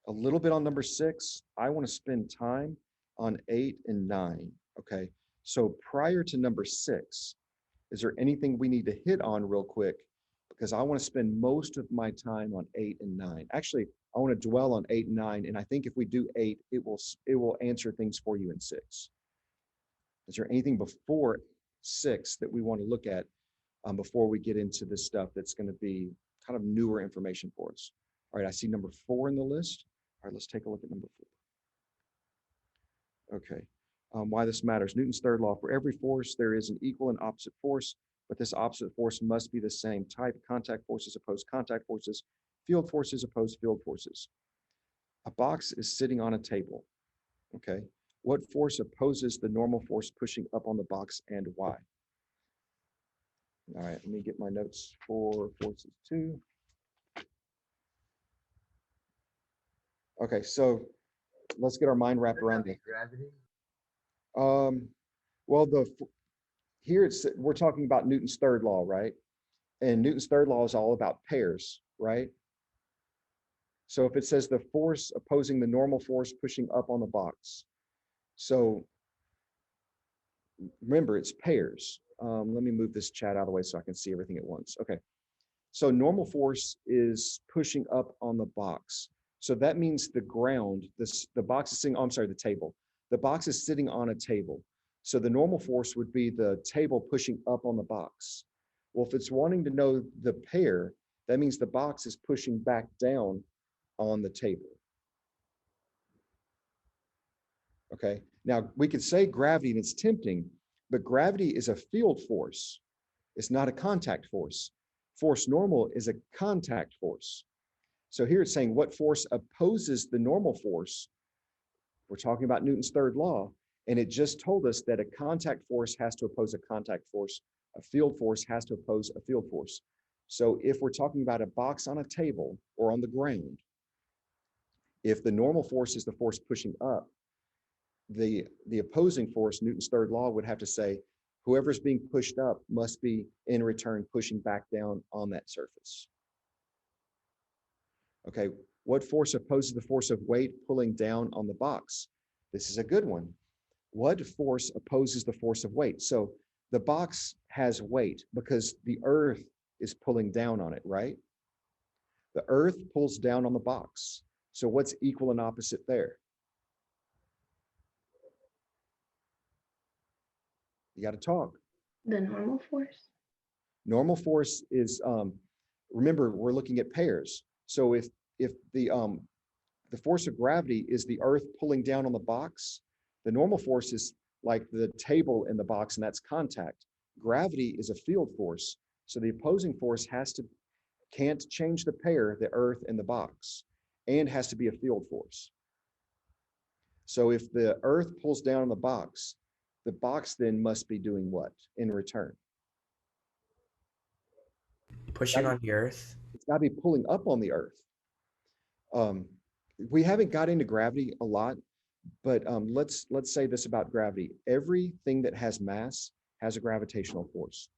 a little bit on number 6. I want to spend time on 8 and 9. Okay, so prior to number 6, is there anything we need to hit on real quick? Because I want to spend most of my time on 8 and 9. Actually, I want to dwell on 8 and 9, and I think if we do 8, it will answer things for you in 6. Is there anything before 6 that we want to look at before we get into this stuff that's going to be kind of newer information for us? All right, I see number 4 in the list. All right, let's take a look at number 4. Okay, why this matters. Newton's third law: for every force, there is an equal and opposite force, but this opposite force must be the same type. Contact forces oppose contact forces. Field forces oppose field forces. A box is sitting on a table. Okay, what force opposes the normal force pushing up on the box, and why? All right, let me get my notes for forces 2. Okay, so let's get our mind wrapped around this. Gravity? Well, here we're talking about Newton's third law, right? And Newton's third law is all about pairs, right? So if it says the force opposing the normal force pushing up on the box, so remember it's pairs. Let me move this chat out of the way so I can see everything at once. Okay, so normal force is pushing up on the box. So that means the ground, the box is sitting, oh, I'm sorry, the table. The box is sitting on a table. So the normal force would be the table pushing up on the box. Well, if it's wanting to know the pair, that means the box is pushing back down on the table. Okay, now we could say gravity, and it's tempting, but gravity is a field force. It's not a contact force. Force normal is a contact force. So here it's saying what force opposes the normal force. We're talking about Newton's third law, and it just told us that a contact force has to oppose a contact force. A field force has to oppose a field force. So if we're talking about a box on a table or on the ground, if the normal force is the force pushing up, the opposing force, Newton's third law, would have to say whoever's being pushed up must be in return pushing back down on that surface. Okay, what force opposes the force of weight pulling down on the box? This is a good one. What force opposes the force of weight? So the box has weight because the earth is pulling down on it, right? The earth pulls down on the box. So what's equal and opposite there? You got to talk. The normal force. Normal force is, remember, we're looking at pairs. So if the force of gravity is the earth pulling down on the box, the normal force is like the table in the box, and that's contact. Gravity is a field force. So the opposing force can't change the pair, the earth and the box, and has to be a field force. So if the earth pulls down on the box then must be doing what in return? pushing on the earth? It's got to be pulling up on the earth. We haven't got into gravity a lot, but let's say this about gravity. Everything that has mass has a gravitational force.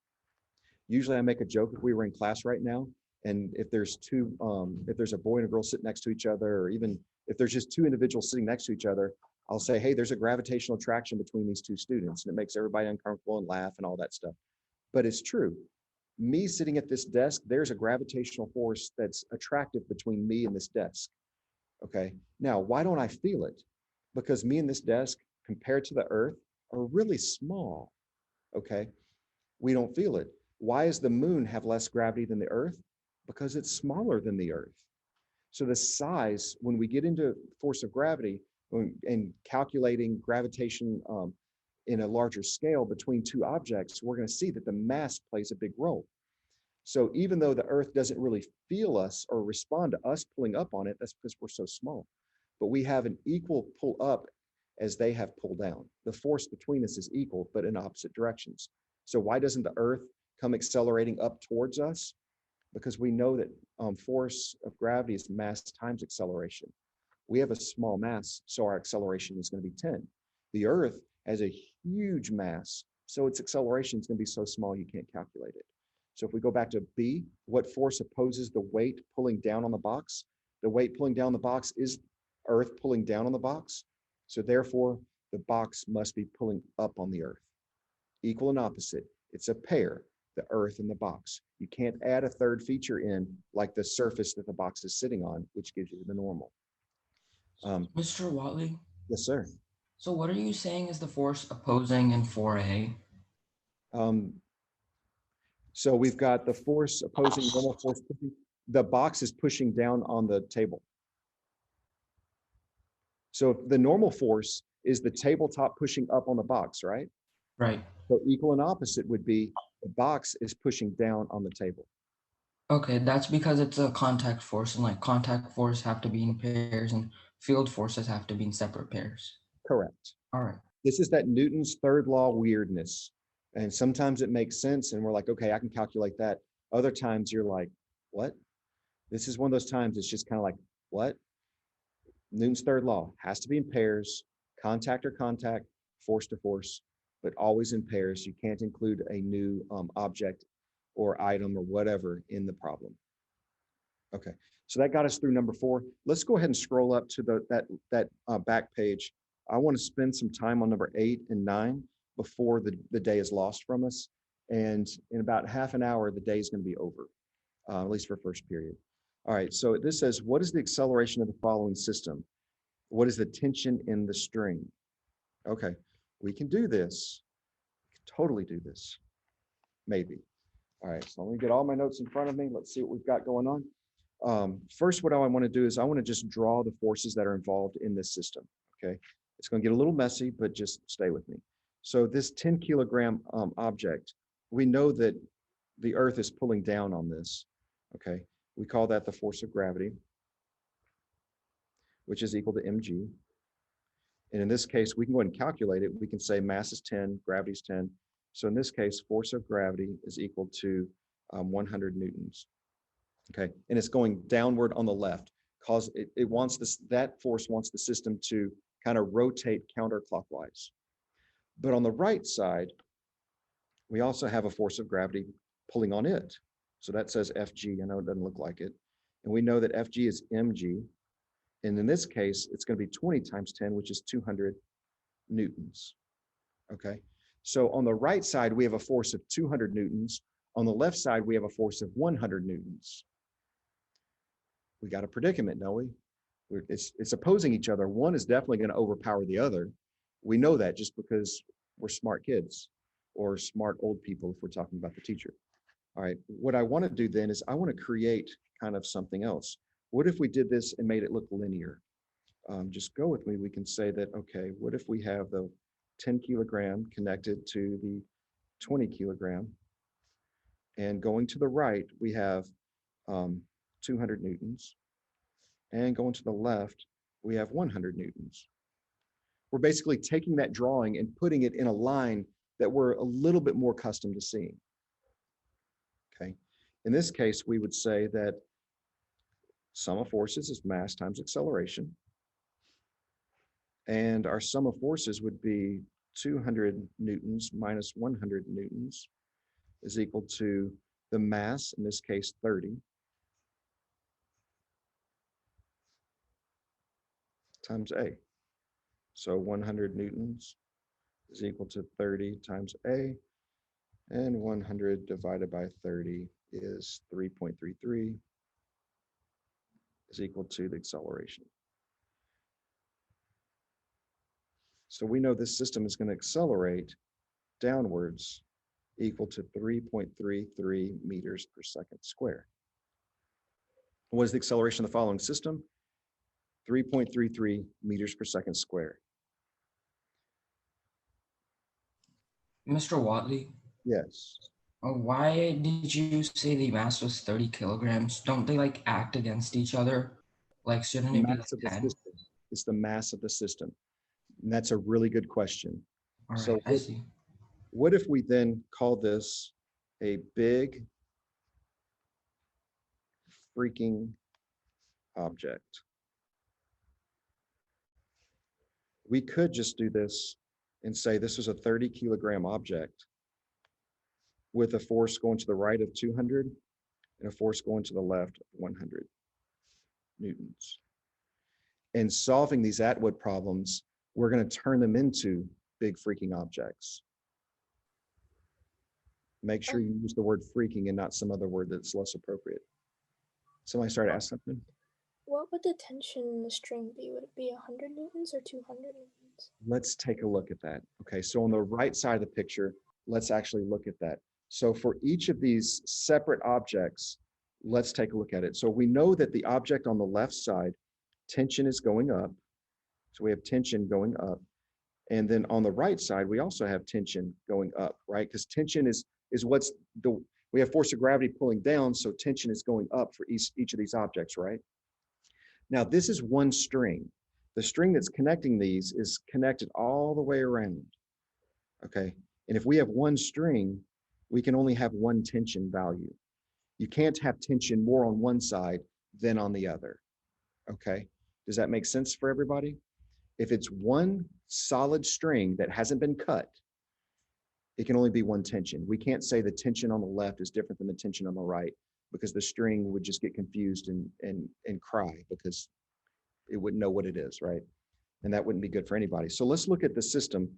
Usually I make a joke if we were in class right now, and if there's if there's a boy and a girl sitting next to each other, or even if there's just two individuals sitting next to each other, I'll say, hey, there's a gravitational attraction between these two students, and it makes everybody uncomfortable and laugh and all that stuff. But it's true. Me sitting at this desk, there's a gravitational force that's attractive between me and this desk. Okay. Now, why don't I feel it? Because me and this desk, compared to the earth, are really small. Okay. We don't feel it. Why does the moon have less gravity than the earth? Because it's smaller than the earth. So the size, when we get into force of gravity and calculating gravitation in a larger scale between two objects, we're going to see that the mass plays a big role. So even though the earth doesn't really feel us or respond to us pulling up on it, that's because we're so small. But we have an equal pull up as they have pull down. The force between us is equal, but in opposite directions. So why doesn't the earth come accelerating up towards us? Because we know that force of gravity is mass times acceleration. We have a small mass, so our acceleration is going to be 10. The earth has a huge mass, so its acceleration is going to be so small you can't calculate it. So if we go back to B, what force opposes the weight pulling down on the box? The weight pulling down the box is earth pulling down on the box. So therefore, the box must be pulling up on the earth. Equal and opposite. It's a pair, the earth and the box. You can't add a third feature in like the surface that the box is sitting on, which gives you the normal. Mr. Watley, Yes, sir. so what are you saying is the force opposing in 4A? So we've got the force opposing normal force. The box is pushing down on the table. So the normal force is the tabletop pushing up on the box, right? Right. So equal and opposite would be the box is pushing down on the table. Okay, that's because it's a contact force, and like contact force have to be in pairs, and field forces have to be in separate pairs. Correct. All right. This is that Newton's third law weirdness. And sometimes it makes sense and we're like, okay, I can calculate that. Other times you're like, what? This is one of those times it's just kind of like, what? Newton's third law has to be in pairs, contact or contact, force to force, but always in pairs. You can't include a new object or item or whatever in the problem. Okay, so that got us through number 4. Let's go ahead and scroll up to that back page. I want to spend some time on number 8 and 9 before the day is lost from us. And in about half an hour, the day is going to be over, at least for first period. All right, so this says, what is the acceleration of the following system? What is the tension in the string? Okay, we can do this. We can totally do this. Maybe. All right, so let me get all my notes in front of me. Let's see what we've got going on. First, what I want to do is I want to just draw the forces that are involved in this system, okay? It's going to get a little messy, but just stay with me. So this 10 kilogram object, we know that the earth is pulling down on this, okay? We call that the force of gravity, which is equal to mg. And in this case, we can go ahead and calculate it. We can say mass is 10, gravity is 10. So in this case, force of gravity is equal to 100 newtons. Okay, and it's going downward on the left because it wants this, that force wants the system to kind of rotate counterclockwise. But on the right side, we also have a force of gravity pulling on it. So that says Fg. I know it doesn't look like it. And we know that Fg is mg. And in this case, it's going to be 20 times 10, which is 200 newtons. Okay, so on the right side, we have a force of 200 newtons. On the left side, we have a force of 100 newtons. We got a predicament, don't we? It's opposing each other. One is definitely going to overpower the other. We know that just because we're smart kids or smart old people if we're talking about the teacher. All right, what I want to do then is I want to create kind of something else. What if we did this and made it look linear? Just go with me. We can say that, okay, what if we have the 10 kilogram connected to the 20 kilogram, and going to the right, we have 200 newtons, and going to the left, we have 100 newtons. We're basically taking that drawing and putting it in a line that we're a little bit more accustomed to seeing. Okay, In this case, we would say that sum of forces is mass times acceleration. And our sum of forces would be 200 newtons minus 100 newtons is equal to the mass, in this case, 30, times A. So 100 newtons is equal to 30 times A, and 100 divided by 30 is 3.33 is equal to the acceleration. So we know this system is going to accelerate downwards equal to 3.33 meters per second square. What is the acceleration of the following system? 3.33 meters per second square. Mr. Watley, Yes. why did you say the mass was 30 kilograms? Don't they like act against each other? Like, shouldn't it be Mass of like the 10? system. It's the mass of the system. And that's a really good question. All right, So I see. what if we then call this a big freaking object? We could just do this and say this is a 30 kilogram object with a force going to the right of 200 and a force going to the left of 100 newtons. And solving these Atwood problems, we're going to turn them into big freaking objects. Make sure you use the word freaking and not some other word that's less appropriate. Somebody started to ask something? What would the tension in the string be? Would it be 100 newtons or 200 newtons? Let's take a look at that. Okay, so on the right side of the picture, let's actually look at that. So for each of these separate objects, let's take a look at it. So we know that the object on the left side, tension is going up. So we have tension going up. And then on the right side, we also have tension going up, right? Because tension is what's the, we have force of gravity pulling down, so tension is going up for each of these objects, right? Now, this is one string. The string that's connecting these is connected all the way around, okay? And if we have one string, we can only have one tension value. You can't have tension more on one side than on the other, okay? Does that make sense for everybody? If it's one solid string that hasn't been cut, it can only be one tension. We can't say the tension on the left is different than the tension on the right, because the string would just get confused and cry because it wouldn't know what it is, right? And that wouldn't be good for anybody. So let's look at the system.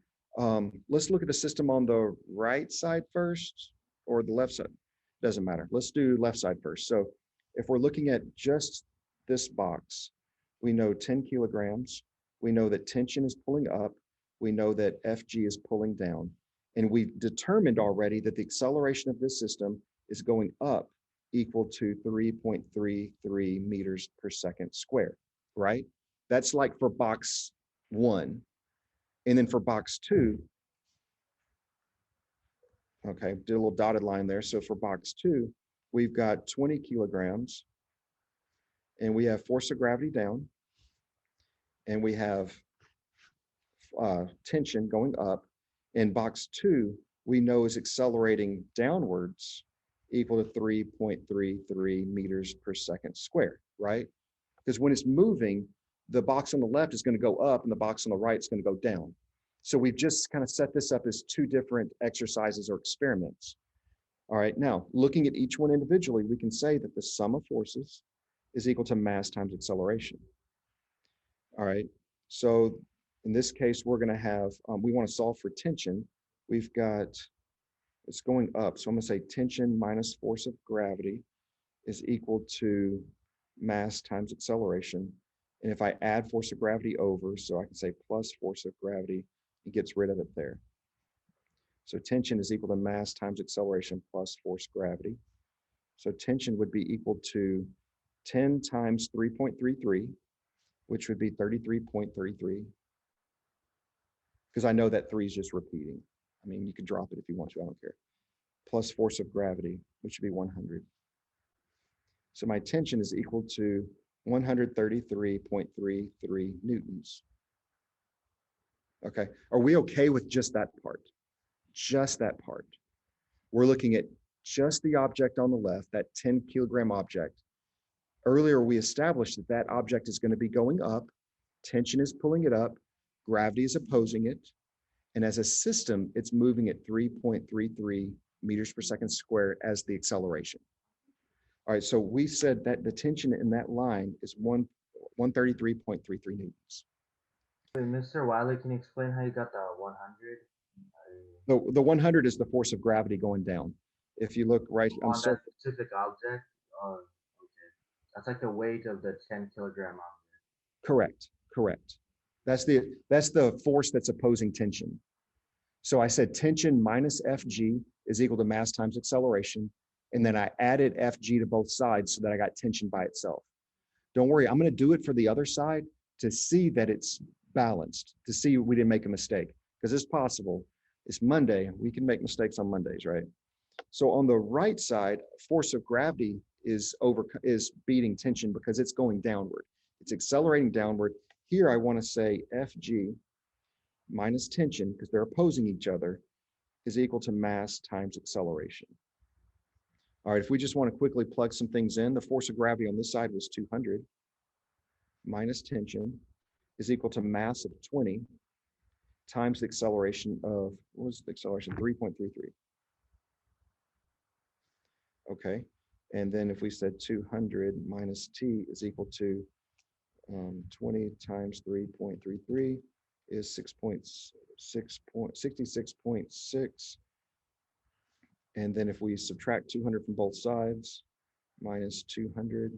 Let's look at the system on the right side first or the left side. Doesn't matter. Let's do left side first. So if we're looking at just this box, we know 10 kilograms. We know that tension is pulling up. We know that FG is pulling down. And we've determined already that the acceleration of this system is going up equal to 3.33 meters per second square, right? That's like for box 1. And then for box 2, okay, did a little dotted line there. So for box 2, we've got 20 kilograms and we have force of gravity down and we have tension going up. In box 2, we know is accelerating downwards equal to 3.33 meters per second square, right? Because when it's moving, the box on the left is going to go up and the box on the right is going to go down. So we've just kind of set this up as two different exercises or experiments. All right, now looking at each one individually, we can say that the sum of forces is equal to mass times acceleration. All right, so in this case, we're going to have, we want to solve for tension. We've got, it's going up. So I'm going to say tension minus force of gravity is equal to mass times acceleration. And if I add force of gravity over, so I can say plus force of gravity, it gets rid of it there. So tension is equal to mass times acceleration plus force gravity. So tension would be equal to 10 times 3.33, which would be 33.33. Because I know that 3 is just repeating. I mean, you can drop it if you want to, I don't care. Plus force of gravity, which would be 100. So my tension is equal to 133.33 newtons. Okay, are we okay with just that part? Just that part. We're looking at just the object on the left, that 10 kilogram object. Earlier, we established that that object is going to be going up, tension is pulling it up, gravity is opposing it, and as a system, it's moving at 3.33 meters per second squared as the acceleration. All right, so we said that the tension in that line is 133.33 newtons. Wait, Mr. Wiley, can you explain how you got the 100? The 100 is the force of gravity going down. If you look right, On that specific object? Oh, okay. That's like the weight of the 10 kilogram object. correct. That's the force that's opposing tension. So I said tension minus Fg is equal to mass times acceleration. And then I added Fg to both sides so that I got tension by itself. Don't worry, I'm going to do it for the other side to see that it's balanced, to see we didn't make a mistake. Because it's possible. It's Monday. We can make mistakes on Mondays, right? So on the right side, force of gravity is beating tension because it's going downward. It's accelerating downward. Here I want to say Fg minus tension, because they're opposing each other, is equal to mass times acceleration. All right, if we just want to quickly plug some things in, the force of gravity on this side was 200 minus tension is equal to mass of 20 times the acceleration of, what was the acceleration? 3.33. Okay, and then if we said 200 minus t is equal to 20 times 3.33 is 66.6. And then if we subtract 200 from both sides, minus 200,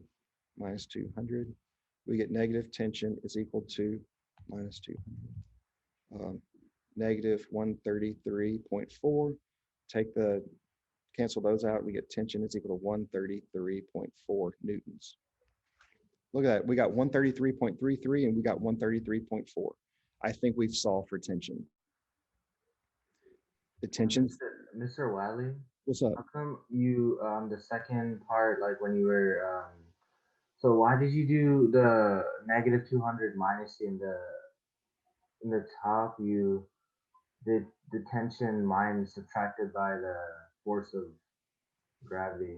we get negative tension is equal to minus 200. Negative 133.4. Cancel those out, we get tension is equal to 133.4 newtons. Look at that, we got 133.33 and we got 133.4. I think we've solved for tension. The tension. Mr. Wiley, What's up? how come you, the second part, like when you were, so why did you do the negative 200 minus in the top? You did the tension minus subtracted by the force of gravity.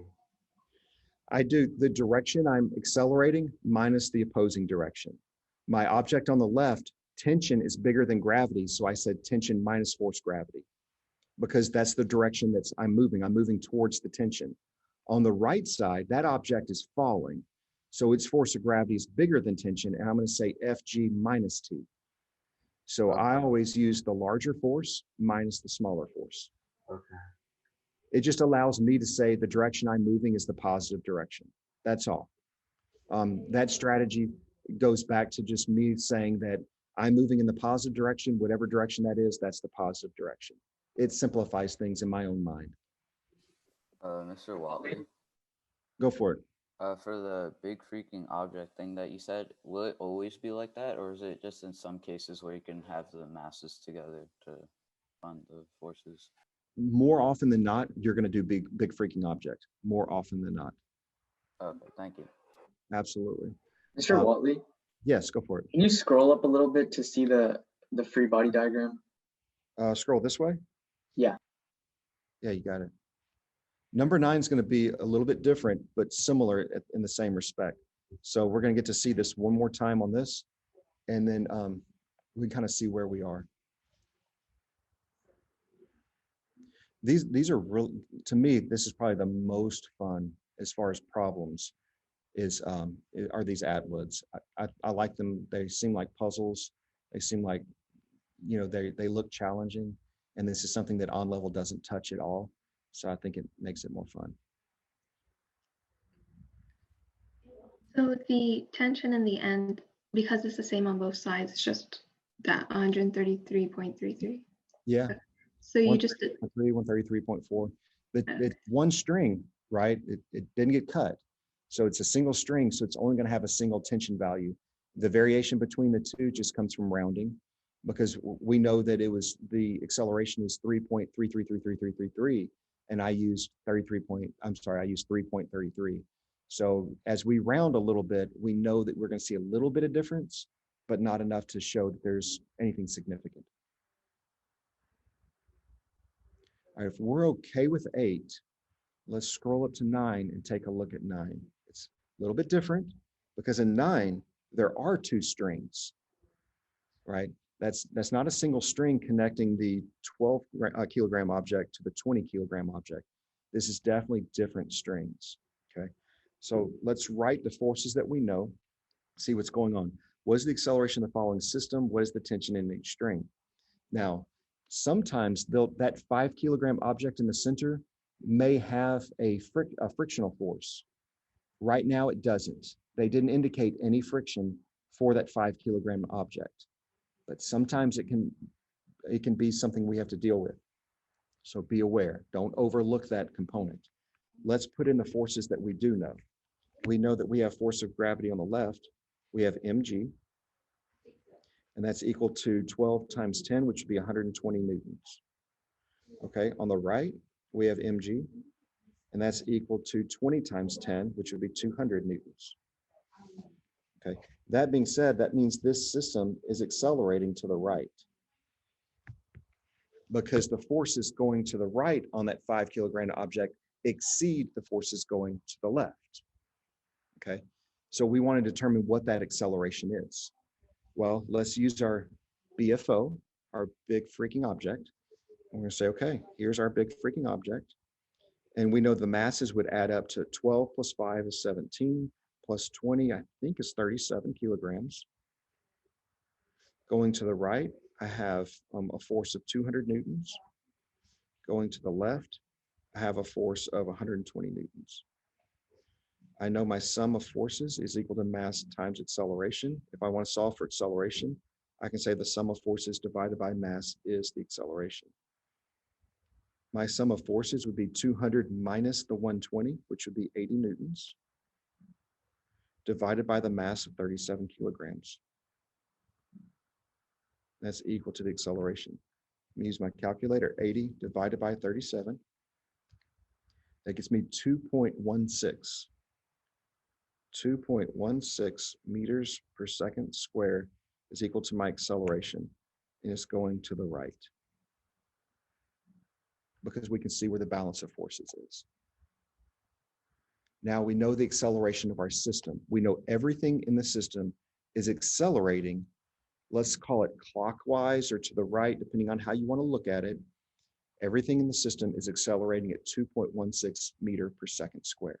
I do the direction I'm accelerating minus the opposing direction. My object on the left, tension is bigger than gravity, so I said tension minus force gravity, because that's the direction I'm moving towards the tension. On the right side, that object is falling, so its force of gravity is bigger than tension, and I'm going to say Fg minus T. So I always use the larger force minus the smaller force. Okay. It just allows me to say the direction I'm moving is the positive direction. That's all. That strategy goes back to just me saying that I'm moving in the positive direction, whatever direction that is, that's the positive direction. It simplifies things in my own mind. Mr. Watley, Go for it. for the big freaking object thing that you said, will it always be like that, or is it just in some cases where you can have the masses together to find the forces? More often than not, you're going to do big freaking object. More often than not. Okay, thank you. Absolutely. Mr. Watley, Yes, go for it. can you scroll up a little bit to see the free body diagram? Scroll this way. Yeah. Yeah, you got it. Number 9 is going to be a little bit different, but similar in the same respect. So we're going to get to see this one more time on this, and then we kind of see where we are. These are real, to me, this is probably the most fun as far as problems are these ADWODs. I like them. They seem like puzzles. They seem like, they look challenging, and this is something that On Level doesn't touch at all. So I think it makes it more fun. So the tension in the end, because it's the same on both sides, it's just that 133.33. Yeah. So you just did 133.4. But it's one string, right? It didn't get cut. So it's a single string, so it's only going to have a single tension value. The variation between the two just comes from rounding, because we know that the acceleration is 3.333333, and I used 3.33. So as we round a little bit, we know that we're going to see a little bit of difference, but not enough to show that there's anything significant. All right, if we're okay with 8, Let's scroll up to 9 and take a look at 9. It's a little bit different because in 9, there are 2 strings, right? That's not a single string connecting the 12 kilogram object to the 20 kilogram object. This is definitely different strings, okay? So let's write the forces that we know, see what's going on. What is the acceleration of the following system? What is the tension in each string? Now, sometimes that 5 kilogram object in the center may have a frictional force. Right now, it doesn't. They didn't indicate any friction for that 5 kilogram object, but sometimes it can be something we have to deal with. So be aware, don't overlook that component. Let's put in the forces that we do know. We know that we have force of gravity on the left. We have mg, and that's equal to 12 times 10, which would be 120 newtons. Okay, on the right, we have mg, and that's equal to 20 times 10, which would be 200 newtons. Okay, that being said, that means this system is accelerating to the right because the forces going to the right on that 5 kilogram object exceed the forces going to the left. Okay, so we want to determine what that acceleration is. Well, let's use our BFO, our big freaking object. We're going to say, okay, here's our big freaking object. And we know the masses would add up to 12 plus 5 is 17, plus 20, I think, is 37 kilograms. Going to the right, I have a force of 200 newtons. Going to the left, I have a force of 120 newtons. I know my sum of forces is equal to mass times acceleration. If I want to solve for acceleration, I can say the sum of forces divided by mass is the acceleration. My sum of forces would be 200 minus the 120, which would be 80 newtons, divided by the mass of 37 kilograms. That's equal to the acceleration. I'm going to use my calculator, 80 divided by 37. That gets me 2.16. 2.16 meters per second squared is equal to my acceleration, and it's going to the right because we can see where the balance of forces is. Now we know the acceleration of our system. We know everything in the system is accelerating. Let's call it clockwise or to the right, depending on how you want to look at it. Everything in the system is accelerating at 2.16 meter per second squared.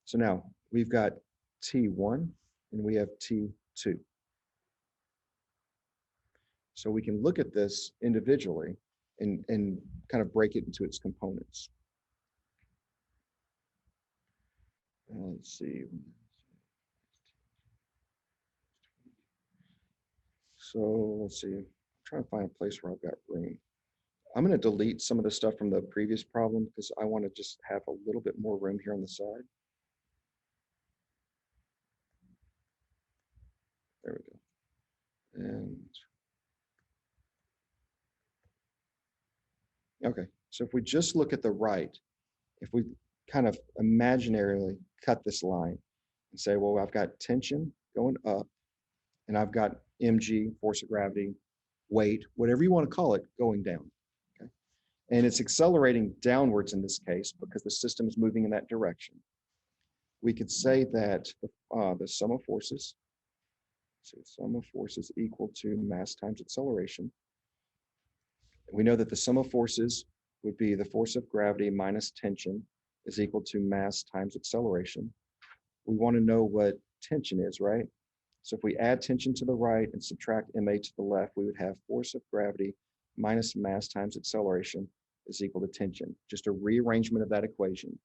So now we've got T1 and we have T2. So we can look at this individually and kind of break it into its components. Let's see. So let's see, I'm trying to find a place where I've got room. I'm going to delete some of the stuff from the previous problem because I want to just have a little bit more room here on the side. There we go. And okay, so if we just look at the right, if we kind of imaginarily cut this line and say, well, I've got tension going up and I've got mg, force of gravity, weight, whatever you want to call it, going down. Okay? And it's accelerating downwards in this case because the system is moving in that direction. We could say that the sum of forces, so sum of forces equal to mass times acceleration. We know that the sum of forces would be the force of gravity minus tension is equal to mass times acceleration. We want to know what tension is, right? So if we add tension to the right and subtract ma to the left, we would have force of gravity minus mass times acceleration is equal to tension. Just a rearrangement of that equation.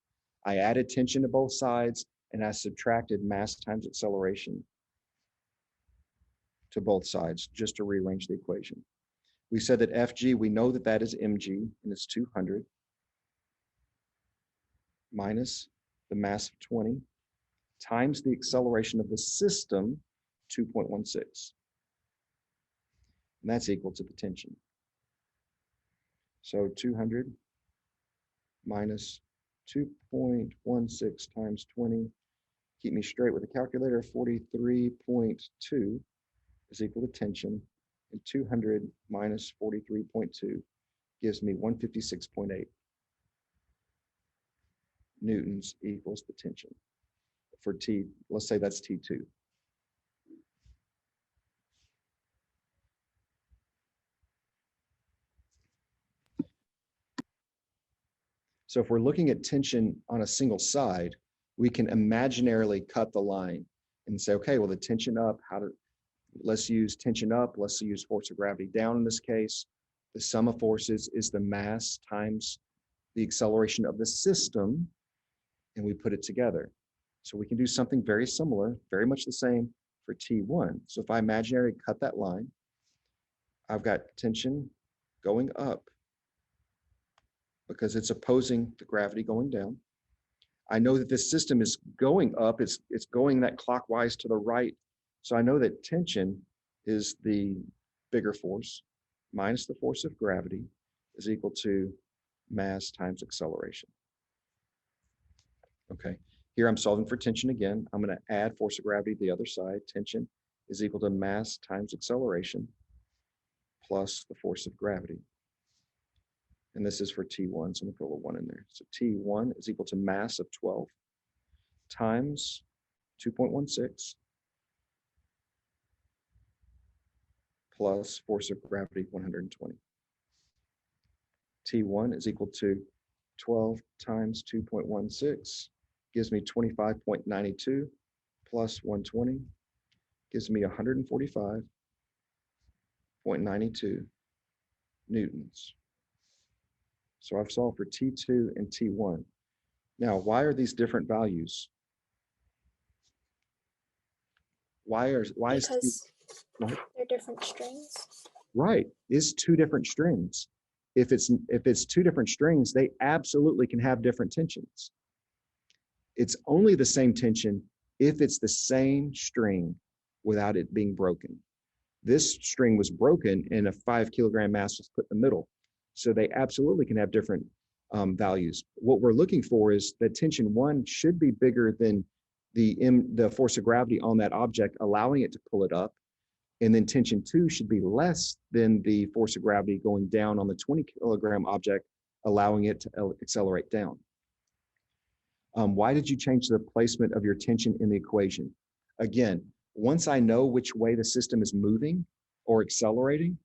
I added tension to both sides and I subtracted mass times acceleration to both sides just to rearrange the equation. We said that Fg, we know that that is mg, and it's 200 minus the mass of 20 times the acceleration of the system, 2.16. And that's equal to the tension. So 200 minus 2.16 times 20, keep me straight with the calculator, 43.2 is equal to tension, and 200 minus 43.2 gives me 156.8. newtons equals the tension for T, let's say that's T2. So if we're looking at tension on a single side, we can imaginarily cut the line and say, okay, well, the tension up, let's use tension up, let's use force of gravity down in this case. The sum of forces is the mass times the acceleration of the system, and we put it together. So we can do something very similar, very much the same for T1. So if I imaginarily cut that line, I've got tension going up because it's opposing the gravity going down. I know that this system is going up, it's going that clockwise to the right. So I know that tension is the bigger force minus the force of gravity is equal to mass times acceleration. Okay, here I'm solving for tension again. I'm going to add force of gravity to the other side. Tension is equal to mass times acceleration plus the force of gravity. And this is for T1, so I'm going to put a little 1 in there. So T1 is equal to mass of 12 times 2.16 plus force of gravity 120. T1 is equal to 12 times 2.16 gives me 25.92 plus 120 gives me 145.92 newtons. So I've solved for T2 and T1. Now, why are these different values? Because they're different strings. Right, it's two different strings. If it's two different strings, they absolutely can have different tensions. It's only the same tension if it's the same string without it being broken. This string was broken and a 5 kilogram mass was put in the middle. So they absolutely can have different values. What we're looking for is that tension 1 should be bigger than the force of gravity on that object, allowing it to pull it up. And then tension 2 should be less than the force of gravity going down on the 20 kilogram object, allowing it to accelerate down. Why did you change the placement of your tension in the equation? Again, once I know which way the system is moving or accelerating,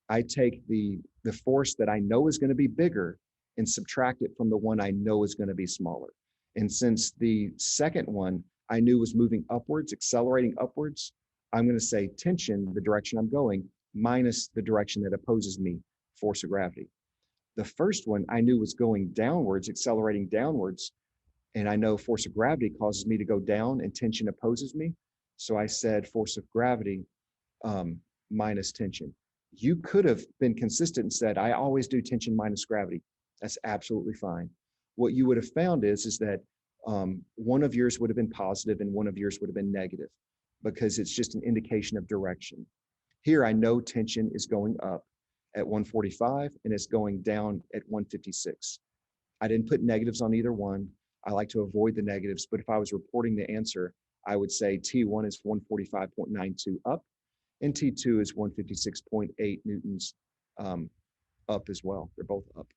I take the force that I know is going to be bigger and subtract it from the one I know is going to be smaller. And since the second one I knew was moving upwards, accelerating upwards, I'm going to say tension, the direction I'm going, minus the direction that opposes me, force of gravity. The first one I knew was going downwards, accelerating downwards, and I know force of gravity causes me to go down and tension opposes me. So I said force of gravity minus tension. You could have been consistent and said, I always do tension minus gravity. That's absolutely fine. What you would have found is that one of yours would have been positive and one of yours would have been negative, because it's just an indication of direction. Here, I know tension is going up at 145 and it's going down at 156. I didn't put negatives on either one. I like to avoid the negatives, but if I was reporting the answer, I would say T1 is 145.92 up and T2 is 156.8 newtons up as well. They're both up.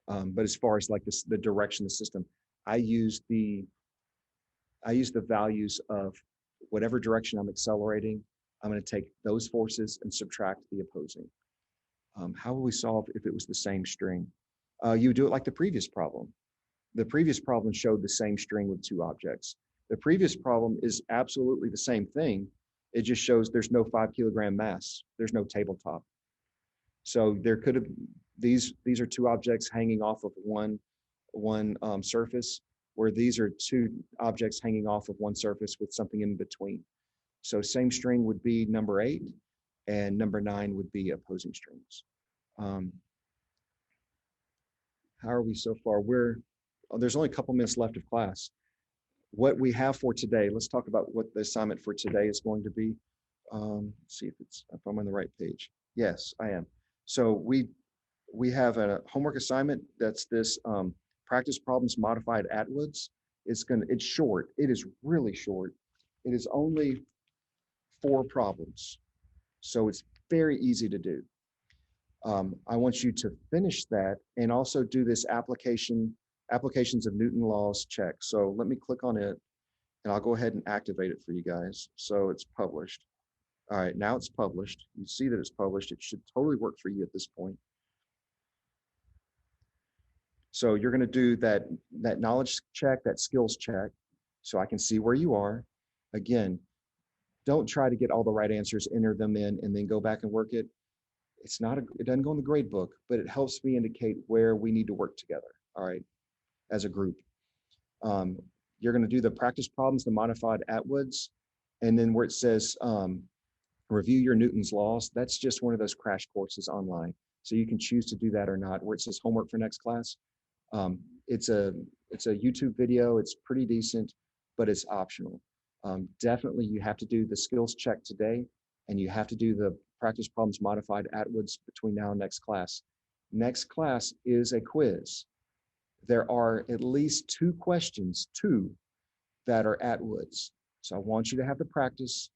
But as far as like this, the direction of the system, I use the values of whatever direction I'm accelerating. I'm going to take those forces and subtract the opposing. How will we solve if it was the same string? You would do it like the previous problem. The previous problem showed the same string with two objects. The previous problem is absolutely the same thing. It just shows there's no 5 kilogram mass. There's no tabletop. So there could have, these are two objects hanging off of one surface, where these are two objects hanging off of one surface with something in between. So same string would be number 8 and number 9 would be opposing strings. How are we so far? There's only a couple minutes left of class. What we have for today, let's talk about what the assignment for today is going to be. See if I'm on the right page. Yes, I am. So we have a homework assignment that's this practice problems modified Atwoods. It's short. It is really short. It is only 4 problems. So it's very easy to do. I want you to finish that and also do this application applications of Newton laws, check. So let me click on it and I'll go ahead and activate it for you guys. So it's published. All right, now it's published. You see that it's published. It should totally work for you at this point. So you're going to do that knowledge check, that skills check, so I can see where you are. Again, don't try to get all the right answers, enter them in, and then go back and work it. It doesn't go in the grade book, but it helps me indicate where we need to work together, all right, as a group. You're going to do the practice problems, the modified Atwoods, and then where it says review your Newton's laws, that's just one of those crash courses online. So you can choose to do that or not. Where it says homework for next class, it's a YouTube video. It's pretty decent, but it's optional. Definitely you have to do the skills check today, and you have to do the practice problems modified Atwoods between now and next class. Next class is a quiz. There are at least 2 questions, 2 that are Atwoods. So I want you to have the practice.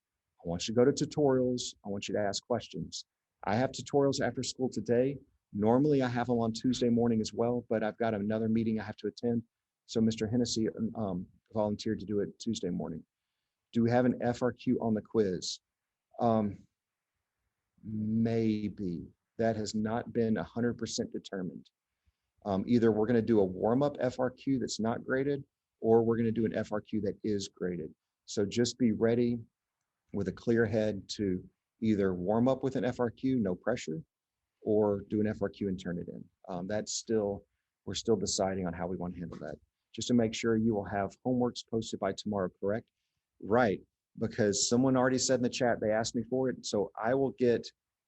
I want you to go to tutorials. I want you to ask questions. I have tutorials after school today. Normally I have them on Tuesday morning as well, but I've got another meeting I have to attend. So Mr. Hennessy volunteered to do it Tuesday morning. Do we have an FRQ on the quiz? Maybe. That has not been 100% determined. Either we're going to do a warm-up FRQ that's not graded, or we're going to do an FRQ that is graded. So just be ready with a clear head to either warm up with an FRQ, no pressure, or do an FRQ and turn it in. We're still deciding on how we want to handle that. Just to make sure you will have homeworks posted by tomorrow, correct? Right, because someone already said in the chat, they asked me for it. So I will get,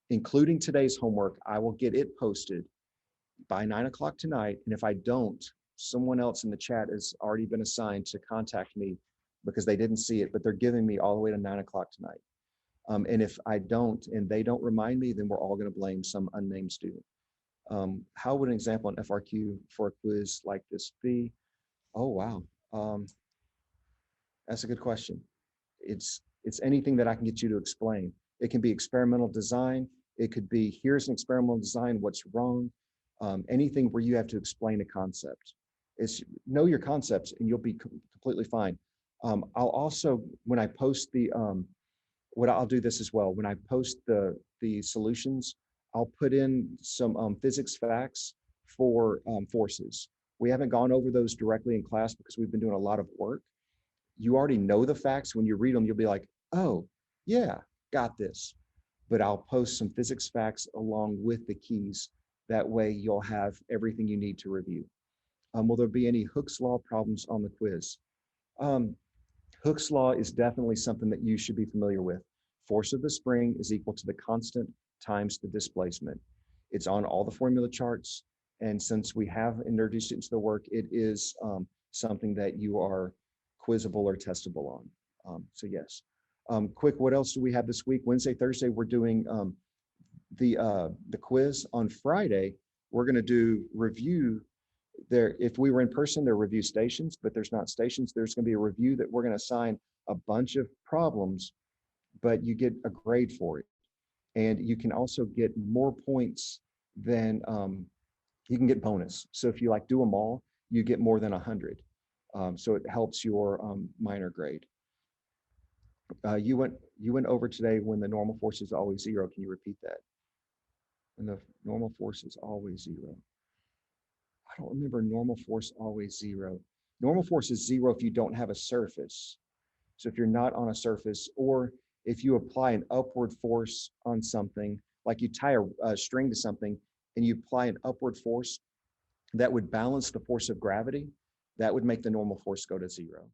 including today's homework, I will get it posted by 9 o'clock tonight. And if I don't, someone else in the chat has already been assigned to contact me because they didn't see it, but they're giving me all the way to 9 o'clock tonight. And if I don't, and they don't remind me, then we're all going to blame some unnamed student. How would an example on FRQ for a quiz like this be? Oh, wow. That's a good question. It's anything that I can get you to explain. It can be experimental design. It could be, here's an experimental design, what's wrong? Anything where you have to explain a concept. It's know your concepts and you'll be completely fine. I'll also, when I post the, I'll do this as well. When I post the solutions, I'll put in some physics facts for forces. We haven't gone over those directly in class because we've been doing a lot of work. You already know the facts. When you read them, you'll be like, oh, yeah, got this. But I'll post some physics facts along with the keys. That way you'll have everything you need to review. Will there be any Hooke's Law problems on the quiz? Hooke's Law is definitely something that you should be familiar with. Force of the spring is equal to the constant times the displacement. It's on all the formula charts. And since we have introduced it into the work, it is something that you are quizzable or testable on. So yes. Quick, what else do we have this week? Wednesday, Thursday, we're doing the quiz. On Friday, we're going to do review. There, if we were in person, there are review stations, but there's not stations. There's going to be a review that we're going to assign a bunch of problems, but you get a grade for it. And you can also get more points than, you can get bonus. So if you like do them all, you get more than 100. So it helps your minor grade. You went over today when the normal force is always 0. Can you repeat that? When the normal force is always 0. I don't remember normal force always 0. Normal force is 0 if you don't have a surface. So if you're not on a surface, or if you apply an upward force on something, like you tie a string to something and you apply an upward force that would balance the force of gravity, that would make the normal force go to 0.